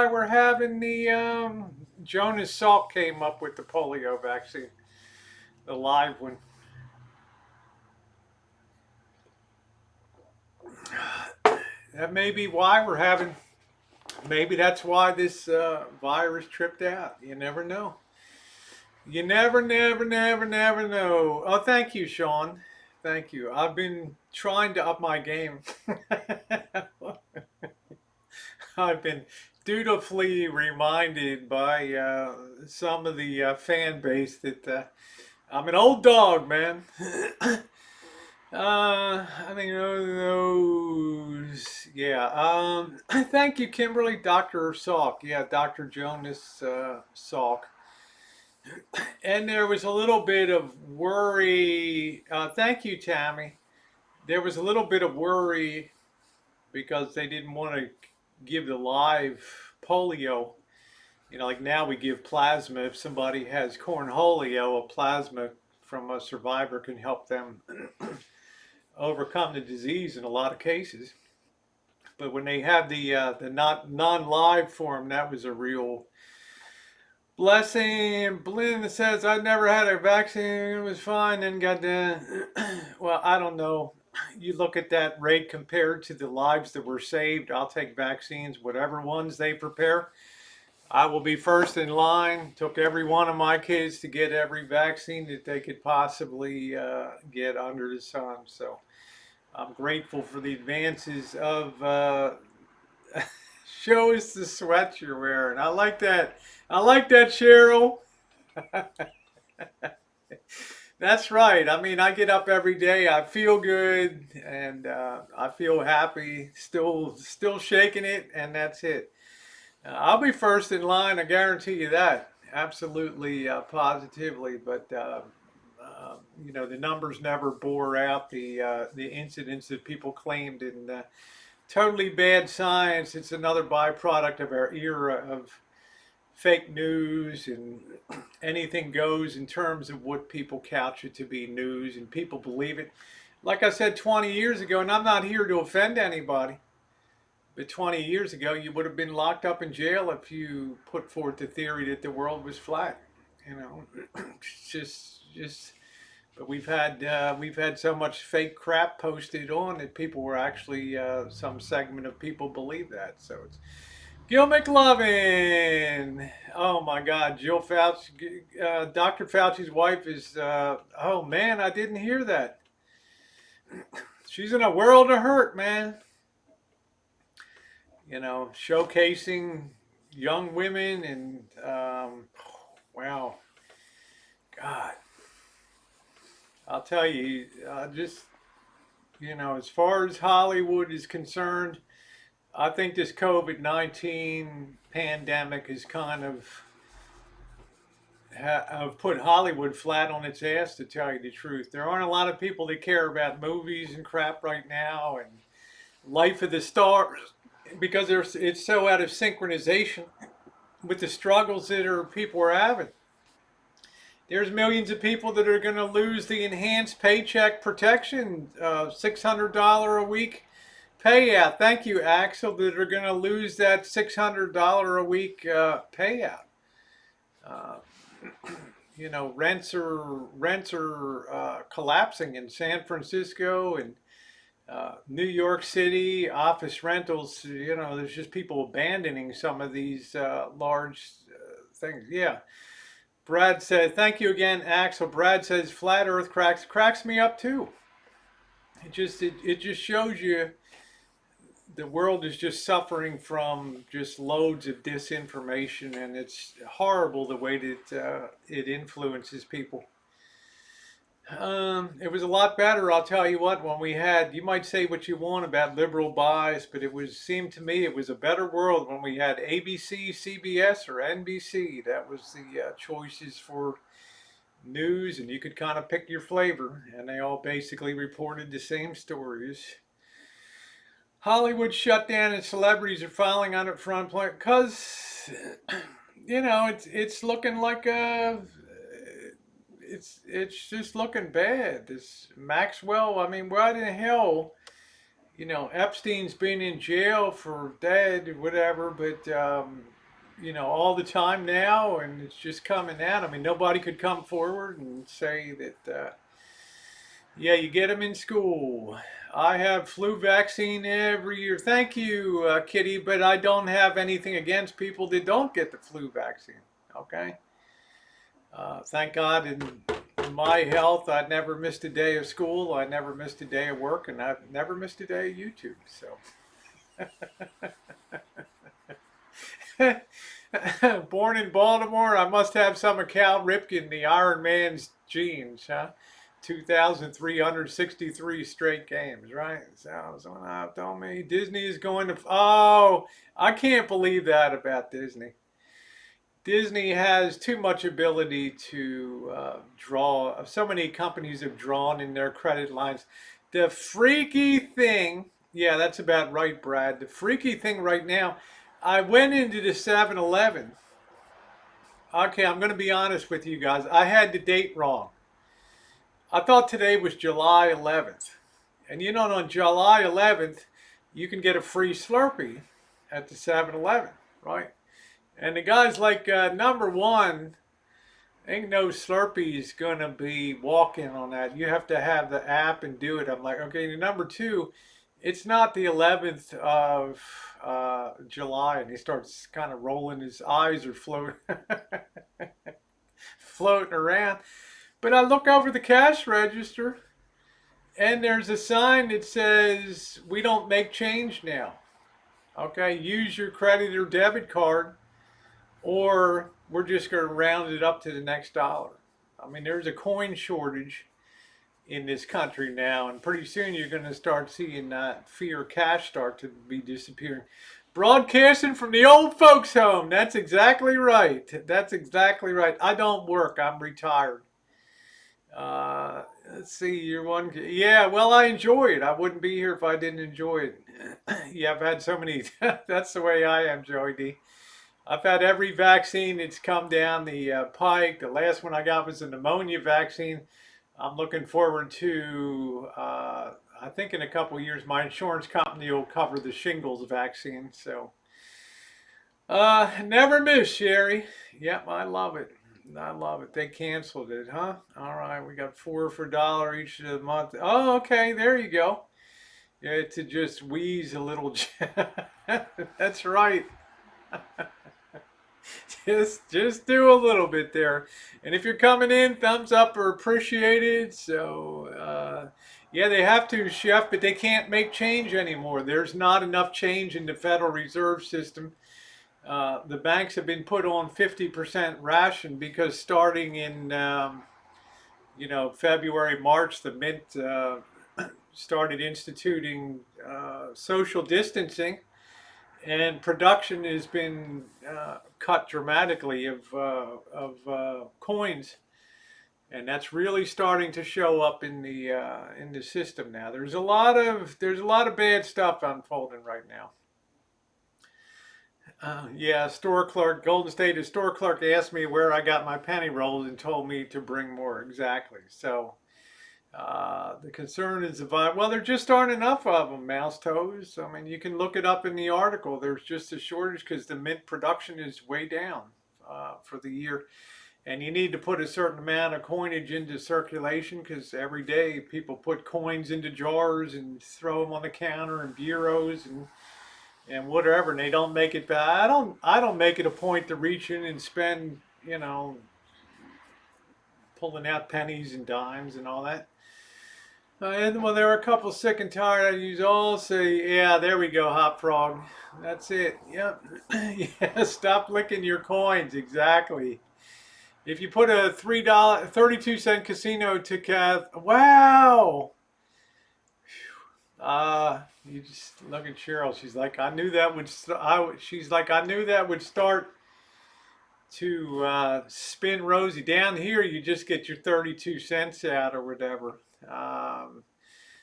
we're having the Jonas Salk came up with the polio vaccine, the live one. That may be why we're having. Maybe that's why this virus tripped out. You never know. You never know. Oh, thank you, Sean. Thank you. I've been trying to up my game. I've been dutifully reminded by some of the fan base that I'm an old dog, man. I mean, those, yeah. Thank you, Kimberly, Dr. Salk. Yeah, Dr. Jonas Salk. And there was a little bit of worry. Thank you, Tammy. There was a little bit of worry because they didn't want to give the live polio. You know, like now we give plasma. If somebody has cornholio, a plasma from a survivor can help them overcome the disease in a lot of cases. But when they had the not non-live form, that was a real blessing. Belinda says, I never had a vaccine. It was fine. Then got the, well, I don't know. You look at that rate compared to the lives that were saved. I'll take vaccines, whatever ones they prepare. I will be first in line. Took every one of my kids to get every vaccine that they could possibly get under the sun. So I'm grateful for the advances of show us the sweat you're wearing. I like that. I like that, Cheryl. That's right. I mean, I get up every day. I feel good, and I feel happy. Still shaking it, and that's it. I'll be first in line. I guarantee you that. Absolutely, positively. But the numbers never bore out the incidents that people claimed, and totally bad science. It's another byproduct of our era of fake news, and anything goes in terms of what people couch it to be news, and people believe it. Like I said 20 years ago, and I'm not here to offend anybody, but 20 years ago, you would have been locked up in jail if you put forth the theory that the world was flat. You know, just. But we've had so much fake crap posted on that people were actually some segment of people believe that. So it's Gil McLovin. Oh my God, Jill Fauci, Dr. Fauci's wife is. Oh man, I didn't hear that. She's in a world of hurt, man. Showcasing young women and wow, God, I'll tell you, just as far as Hollywood is concerned, I think this COVID-19 pandemic is kind of have put Hollywood flat on its ass, to tell you the truth. There aren't a lot of people that care about movies and crap right now, and Life of the Stars, because it's so out of synchronization with the struggles that people are having. There's millions of people that are going to lose the enhanced paycheck protection, $600 a week payout. Thank you, Axel. That are going to lose that $600 a week payout. Uh, rents are collapsing in San Francisco and New York City. Office rentals. There's just people abandoning some of these large things. Yeah. Brad said, thank you again, Axel. Brad says, flat Earth cracks me up too. It just shows you the world is just suffering from just loads of disinformation, and it's horrible the way that it influences people. It was a lot better, I'll tell you what, when we had, you might say what you want about liberal bias, but seemed to me it was a better world when we had ABC, CBS, or NBC. That was the choices for news, and you could kind of pick your flavor, and they all basically reported the same stories. Hollywood shut down and celebrities are filing on it front point because it's looking like it's just looking bad. This Maxwell, I mean, why the hell? Epstein's been in jail for dead or whatever, but all the time now, and it's just coming out. I mean, nobody could come forward and say that. Yeah, you get them in school. I have flu vaccine every year. Thank you, Kitty, but I don't have anything against people that don't get the flu vaccine. Okay. Thank God in my health, I never missed a day of school. I never missed a day of work, and I've never missed a day of YouTube. So, born in Baltimore, I must have some of Cal Ripken, the Iron Man's genes, huh? 2,363 straight games, right? So someone told me Disney is going to. Oh, I can't believe that about Disney. Disney has too much ability to draw. So many companies have drawn in their credit lines. The freaky thing, yeah, that's about right, Brad. The freaky thing right now, I went into the 7-Eleven. Okay, I'm going to be honest with you guys. I had the date wrong. I thought today was July 11th. And on July 11th, you can get a free Slurpee at the 7-Eleven, right? And the guy's like, number one, ain't no Slurpee's gonna be walking on that. You have to have the app and do it. I'm like, okay. Number two, it's not the 11th of July, and he starts kind of rolling. His eyes are floating, floating around. But I look over the cash register, and there's a sign that says, "We don't make change now." Okay, use your credit or debit card, or we're just going to round it up to the next dollar. I mean, there's a coin shortage in this country now, and pretty soon you're going to start seeing that fear cash start to be disappearing. Broadcasting from the old folks' home. That's exactly right. That's exactly right. I don't work. I'm retired. Let's see. You're one. Yeah. Well, I enjoy it. I wouldn't be here if I didn't enjoy it. Yeah, I've had so many. That's the way I am, Joey D. I've had every vaccine that's come down the pike. The last one I got was a pneumonia vaccine. I'm looking forward to, I think in a couple of years, my insurance company will cover the shingles vaccine. So, never miss, Sherry. Yep, I love it. I love it. They canceled it, huh? All right, we got 4 for $1 each of the month. Oh, okay, there you go. Yeah, to just wheeze a little. That's right. Just do a little bit there, and if you're coming in, thumbs up are appreciated. So yeah, they have to, chef, but they can't make change anymore. There's not enough change in the Federal Reserve System. The banks have been put on 50% ration because starting in February, March, the Mint started instituting social distancing, and production has been cut dramatically of coins, and that's really starting to show up in the system now. There's a lot of bad stuff unfolding right now. Yeah, store clerk, Golden State, a store clerk asked me where I got my penny rolls and told me to bring more. Exactly. So the concern is well, there just aren't enough of them, mouse toes. I mean, you can look it up in the article. There's just a shortage because the mint production is way down for the year. And you need to put a certain amount of coinage into circulation because every day people put coins into jars and throw them on the counter and bureaus and whatever, and they don't make it back. I don't make it a point to reach in and spend, pulling out pennies and dimes and all that. And well, there are a couple sick and tired. I use all say, yeah, there we go, Hot Frog. That's it. Yep. Yeah, stop licking your coins. Exactly. If you put a $3, 32-cent casino ticket, wow. You just look at Cheryl. She's like, I knew that would. She's like, I knew that would start to spin Rosie. Down here, you just get your 32 cents out or whatever.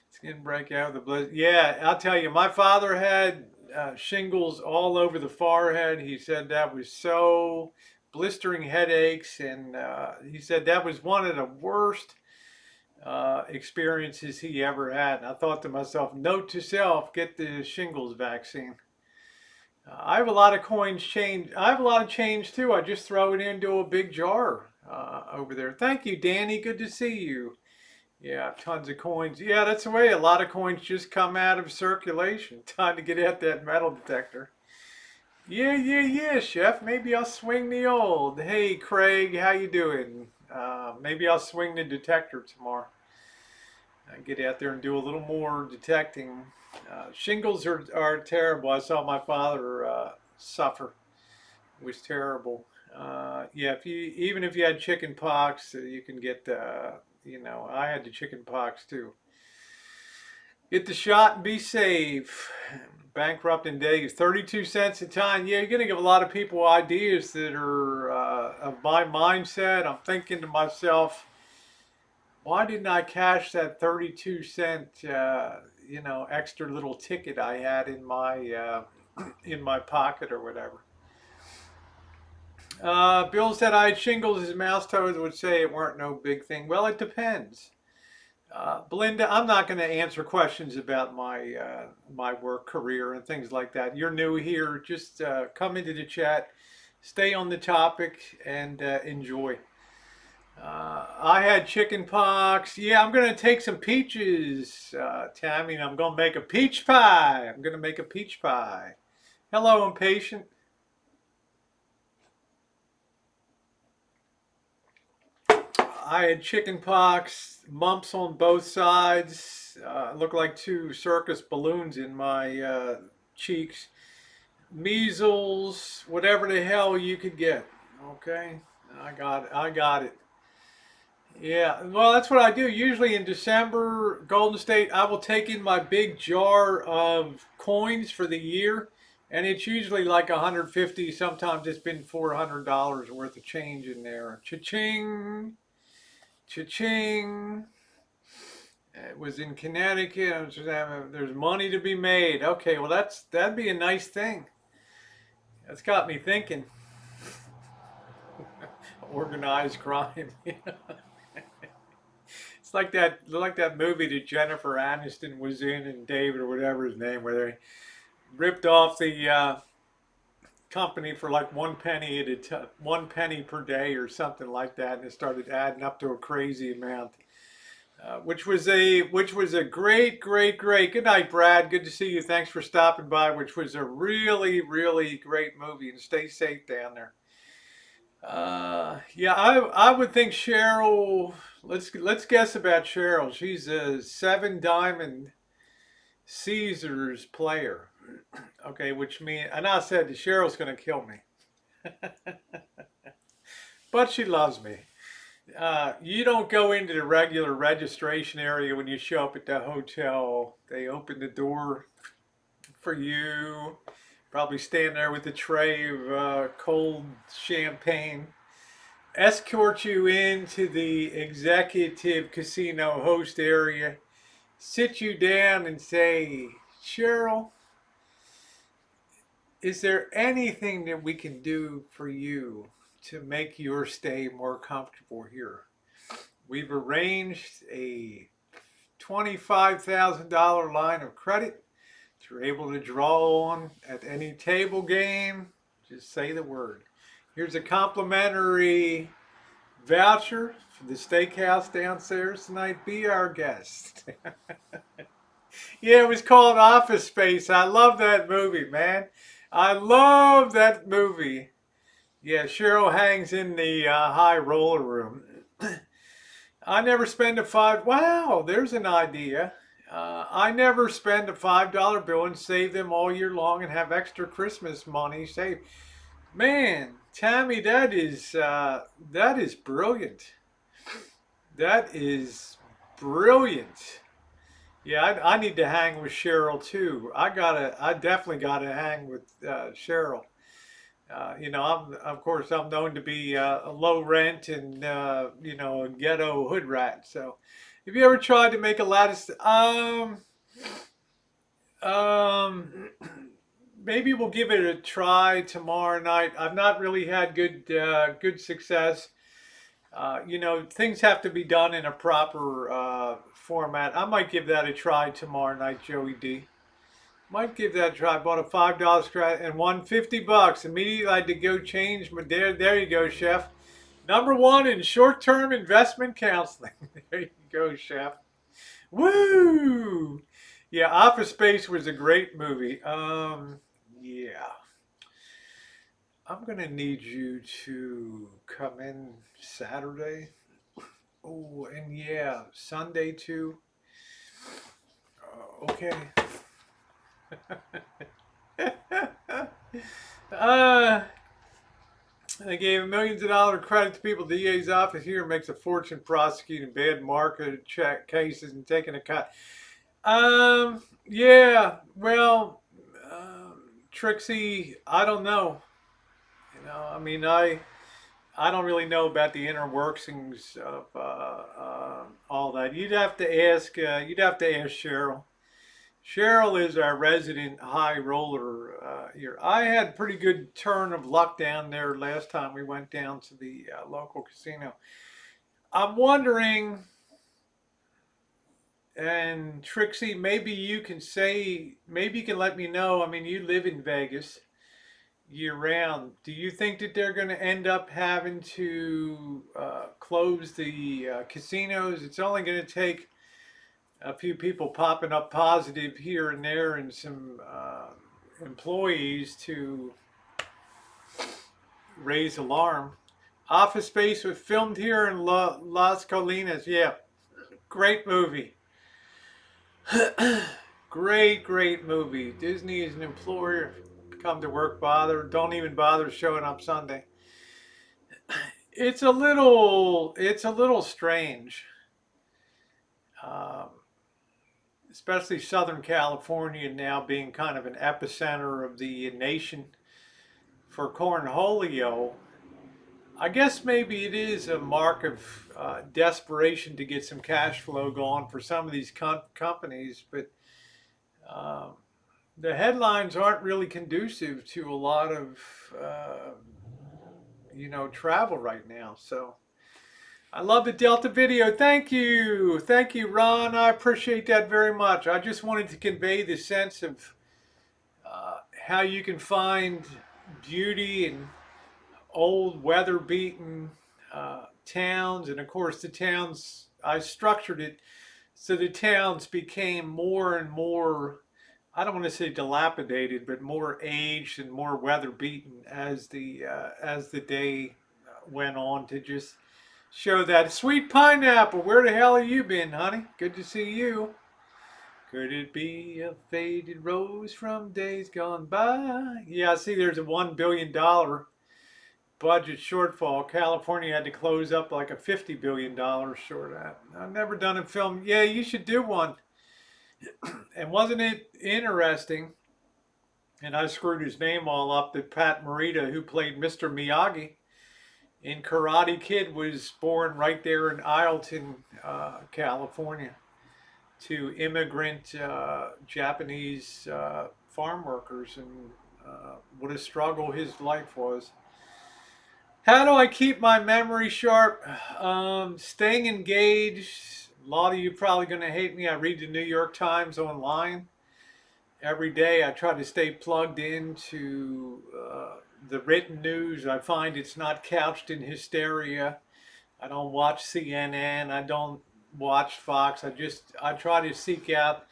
Skin breakout, the blood. Yeah, I'll tell you, my father had shingles all over the forehead. He said that was so blistering headaches, and he said that was one of the worst experiences he ever had. And I thought to myself, note to self, get the shingles vaccine. I have a lot of coins change. I have a lot of change too. I just throw it into a big jar over there. Thank you, Danny. Good to see you. Yeah, tons of coins. Yeah, that's the way. A lot of coins just come out of circulation. Time to get at that metal detector. Yeah, yeah, yeah, Chef. Maybe I'll swing the old. Hey, Craig, how you doing? Maybe I'll swing the detector tomorrow. Get out there and do a little more detecting. Shingles are terrible. I saw my father suffer. It was terrible. Yeah, even if you had chicken pox, you can get. I had the chicken pox too. Get the shot and be safe. Bankrupt in days. 32 cents a ton. Yeah, you're going to give a lot of people ideas that are of my mindset. I'm thinking to myself, why didn't I cash that 32-cent, extra little ticket I had in my pocket or whatever? Bill said I had shingles. His mouse toes would say it weren't no big thing. Well, it depends. Belinda, I'm not going to answer questions about my work career and things like that. You're new here. Just come into the chat, stay on the topic, and enjoy. I had chicken pox. Yeah, I'm going to take some peaches, Tammy, and I'm going to make a peach pie. I'm going to make a peach pie. Hello, impatient. I had chicken pox, mumps on both sides. Looked like two circus balloons in my cheeks. Measles, whatever the hell you could get. Okay, I got it. I got it. Yeah, well, that's what I do. Usually in December, Golden State, I will take in my big jar of coins for the year, and it's usually like 150. Sometimes it's been $400 worth of change in there. Cha-ching, cha-ching. It was in Connecticut. There's money to be made. Okay, well that'd be a nice thing. That's got me thinking. Organized crime. It's like that movie that Jennifer Aniston was in and David or whatever his name, where they ripped off the company for like 1 penny at a 1 penny per day or something like that, and it started adding up to a crazy amount. Which was a great. Good night, Brad. Good to see you. Thanks for stopping by. Which was a really great movie. And stay safe down there. Yeah, I would think Cheryl. Let's guess about Cheryl. She's a seven diamond Caesars player. Okay, which means, and I said Cheryl's gonna kill me, but she loves me. You don't go into the regular registration area when you show up at the hotel. They open the door for you. Probably stand there with a tray of cold champagne. Escort you into the executive casino host area. Sit you down and say, Cheryl, is there anything that we can do for you to make your stay more comfortable here? We've arranged a $25,000 line of credit that you're able to draw on at any table game. Just say the word. Here's a complimentary voucher for the steakhouse downstairs tonight. Be our guest. Yeah, it was called Office Space. I love that movie, man. I love that movie. Yeah, Cheryl hangs in the high roller room. I never spend a five. Wow, there's an idea. I never spend a $5 bill and save them all year long and have extra Christmas money saved. Man, Tammy, that is brilliant. That is brilliant. Yeah, I need to hang with Cheryl too. I definitely gotta hang with Cheryl. Of course, I'm known to be a low rent and a ghetto hood rat. So, have you ever tried to make a lattice? Um, maybe we'll give it a try tomorrow night. I've not really had good success. Things have to be done in a proper format. I might give that a try tomorrow night, Joey D. Might give that a try. Bought a $5 credit and won $50. Immediately I had to go change my there you go, chef. Number one in short-term investment counseling. There you go, chef. Woo! Yeah, Office Space was a great movie. Yeah. I'm gonna need you to come in Saturday. Oh, and yeah, Sunday too. Okay. uh, they gave millions of dollars credit to people. The DA's office here makes a fortune prosecuting bad market check cases and taking a cut. Yeah, well, Trixie, I don't know. I mean, I don't really know about the inner workings of all that. You'd have to ask. You'd have to ask Cheryl. Cheryl is our resident high roller here. I had pretty good turn of luck down there last time we went down to the local casino. I'm wondering And Trixie, maybe you can let me know. I mean, you live in Vegas year round. Do you think that they're going to end up having to close the casinos? It's only going to take a few people popping up positive here and there and some employees to raise alarm. Office Space was filmed here in Las Colinas. Yeah, great movie. Great movie. Disney is an employer. Come to work, don't even bother showing up Sunday. It's a little strange, um, especially Southern California now being kind of an epicenter of the nation for cornholio. I guess maybe it is a mark of desperation to get some cash flow going for some of these companies, but um, the headlines aren't really conducive to a lot of uh, travel right now. So I love the Delta video. Thank you, Ron. I appreciate that very much. I just wanted to convey the sense of how you can find beauty in old, weather-beaten towns, and of course the towns. I structured it so the towns became more and more, I don't want to say dilapidated, but more aged and more weather beaten as the day went on, to just show that sweet pineapple. Where the hell have you been, honey? Good to see you. Could it be a faded rose from days gone by? Yeah, I see there's a $1 billion budget shortfall. California had to close up like a $50 billion short. I've never done a film. Yeah, you should do one. And wasn't it interesting? And I screwed his name all up, that Pat Morita, who played Mr. Miyagi in Karate Kid, was born right there in Ileton, California, to immigrant Japanese farm workers, and what a struggle his life was. How do I keep my memory sharp? Staying engaged. A lot of you probably going to hate me. I read the New York Times online every day. I try to stay plugged into the written news. I find it's not couched in hysteria. I don't watch CNN. I don't watch Fox. I try to seek out.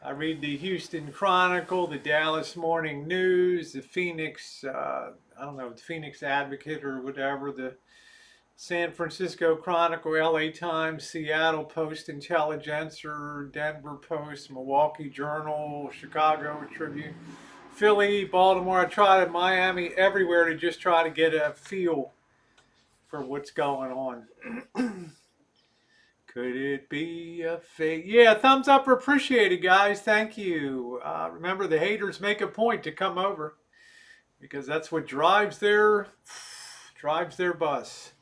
I read the Houston Chronicle, the Dallas Morning News, the Phoenix. I don't know, the Phoenix Advocate or whatever. The San Francisco Chronicle, LA Times, Seattle Post Intelligencer, Denver Post, Milwaukee Journal, Chicago Tribune, Philly, Baltimore. I tried Miami, everywhere, to just try to get a feel for what's going on. Could it be a fake? Yeah, thumbs up are appreciated, guys. Thank you. Remember, the haters make a point to come over because that's what drives their bus.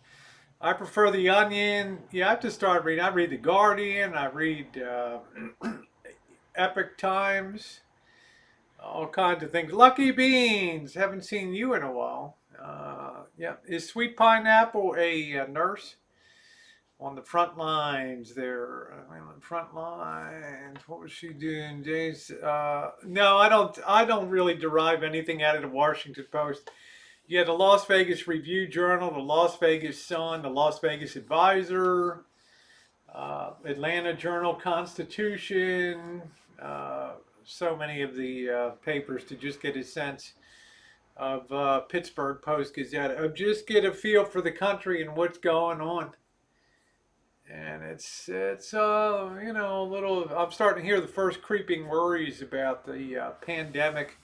I prefer the Onion. Yeah, I have to start reading. I read the Guardian. I read Epic Times. All kinds of things. Lucky Beans. Haven't seen you in a while. Yeah, is Sweet Pineapple a nurse on the front lines there? On the front lines. What was she doing, James? No, I don't. I don't really derive anything out of the Washington Post. Yeah, the Las Vegas Review Journal, the Las Vegas Sun, the Las Vegas Advisor, Atlanta Journal Constitution, so many of the papers, to just get a sense of Pittsburgh Post Gazette, of just get a feel for the country and what's going on. And it's a little. I'm starting to hear the first creeping worries about the pandemic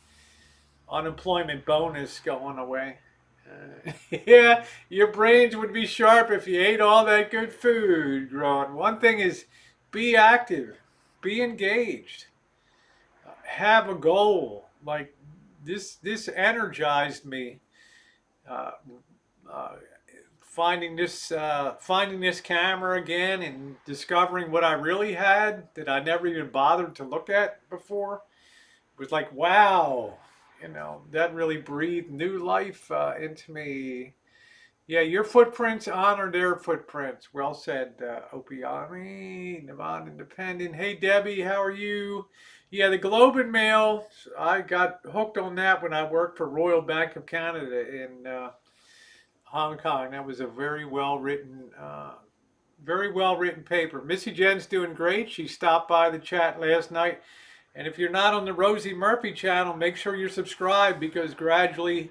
unemployment bonus going away. Yeah, your brains would be sharp if you ate all that good food, Ron. One thing is, be active, be engaged, have a goal. Like this energized me. Uh, uh, finding this camera again and discovering what I really had that I never even bothered to look at before was like, wow, that really breathed new life into me. Yeah, your footprints honor their footprints. Well said, Opiami, Nevada Independent. Hey, Debbie, how are you? Yeah, the Globe and Mail. I got hooked on that when I worked for Royal Bank of Canada in Hong Kong. That was a very well written paper. Missy Jen's doing great. She stopped by the chat last night. And if you're not on the Rosie Murphy channel, make sure you're subscribed because gradually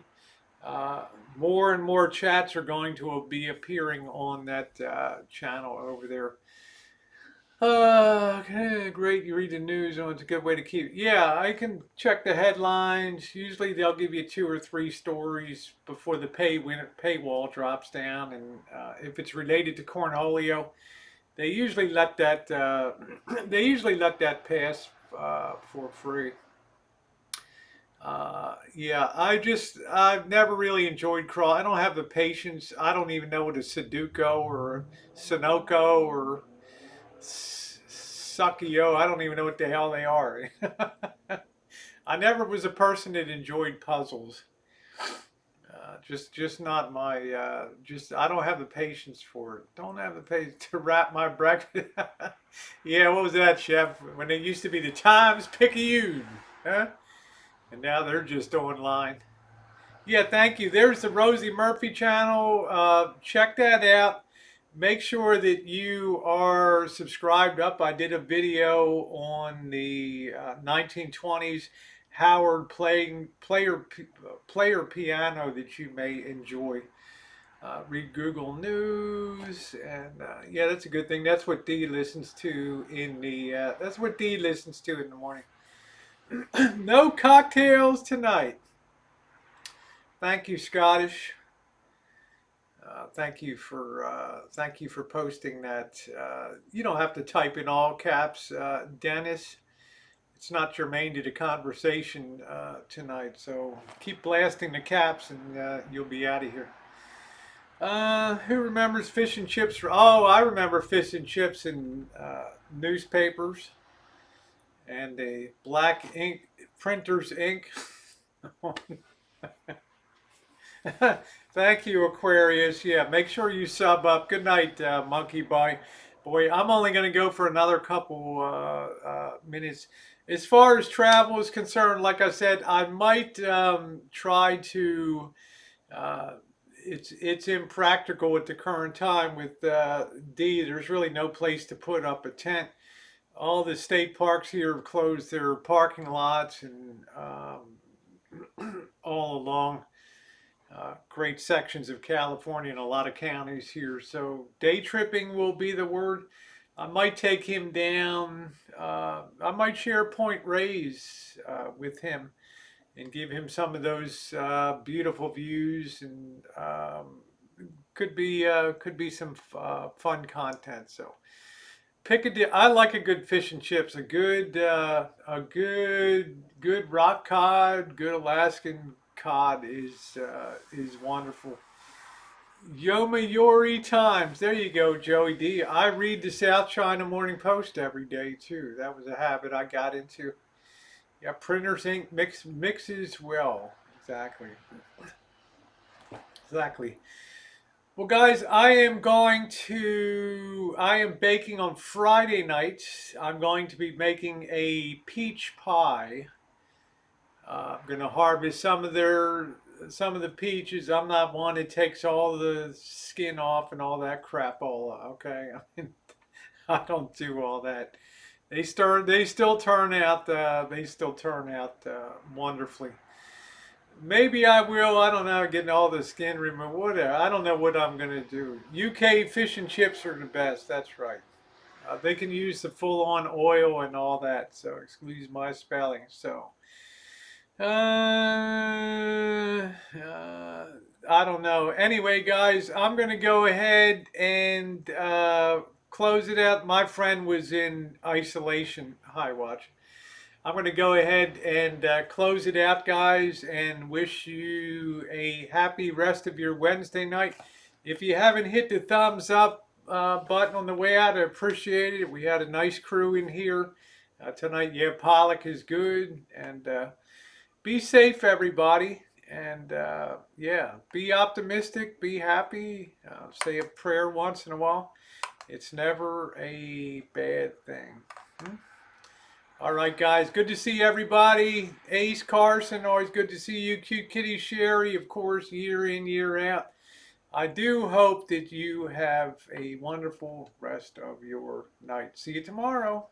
uh, more and more chats are going to be appearing on that channel over there. Okay, great. You read the news. Oh, it's a good way to keep. Yeah, I can check the headlines. Usually they'll give you two or three stories before the paywall drops down. And if it's related to cornholio, they usually let that they usually let that pass for free. Yeah, I've never really enjoyed crawl. I don't have the patience. I don't even know what a Sudoku or a Sunoco or Suckio. I don't even know what the hell they are. I never was a person that enjoyed puzzles. Just not my. Just I don't have the patience for it. Don't have the patience to wrap my breakfast. Yeah, what was that, chef? When it used to be the Times Picayune, huh? And now they're just online. Yeah, thank you. There's the Rosie Murphy channel. Check that out. Make sure that you are subscribed up. I did a video on the 1920s Howard player piano that you may enjoy. Read Google News, and yeah, that's a good thing. That's what Dee listens to in the. That's what Dee listens to in the morning. No cocktails tonight. Thank you, Scottish. Thank you for posting that. You don't have to type in all caps, Dennis. It's not germane to the conversation tonight. So keep blasting the caps, and you'll be out of here. Who remembers fish and chips? Oh, I remember fish and chips in newspapers and the black ink printers ink. Thank you, Aquarius. Yeah, make sure you sub up. Good night, Monkey Boy. Boy, I'm only going to go for another couple minutes. As far as travel is concerned, like I said, I might try to. Uh, it's impractical at the current time with D. There's really no place to put up a tent. All the state parks here have closed their parking lots and all along great sections of California and a lot of counties here. So day tripping will be the word. I might take him down. I might share Point Reyes with him and give him some of those beautiful views, and could be some fun content. So pick a. I like a good fish and chips. A good rock cod, good Alaskan cod is wonderful. Yomiuri Times. There you go, Joey D. I read the South China Morning Post every day too. That was a habit I got into. Yeah, Printers Ink mixes well. Exactly. Exactly. Well, guys, I am baking on Friday night. I'm going to be making a peach pie. I'm going to harvest some of the peaches. I'm not one that takes all the skin off and all that crap all. Okay, I mean, I don't do all that. They still turn out. They still turn out wonderfully. Maybe I will. I don't know. Getting all the skin removed. Whatever. I don't know what I'm gonna do. UK fish and chips are the best. That's right. They can use the full-on oil and all that. So excuse my spelling. So I don't know. Anyway, guys, I'm gonna go ahead and close it out. My friend was in isolation. Hi, watch. I'm going to go ahead and close it out, guys, and wish you a happy rest of your Wednesday night. If you haven't hit the thumbs up button on the way out, I appreciate it. We had a nice crew in here tonight. Yeah, Pollock is good. And be safe, everybody. And And yeah, be optimistic, be happy, say a prayer once in a while. It's never a bad thing. Hmm? All right, guys, good to see everybody. Ace Carson, always good to see you. Cute Kitty Sherry, of course, year in, year out. I do hope that you have a wonderful rest of your night. See you tomorrow.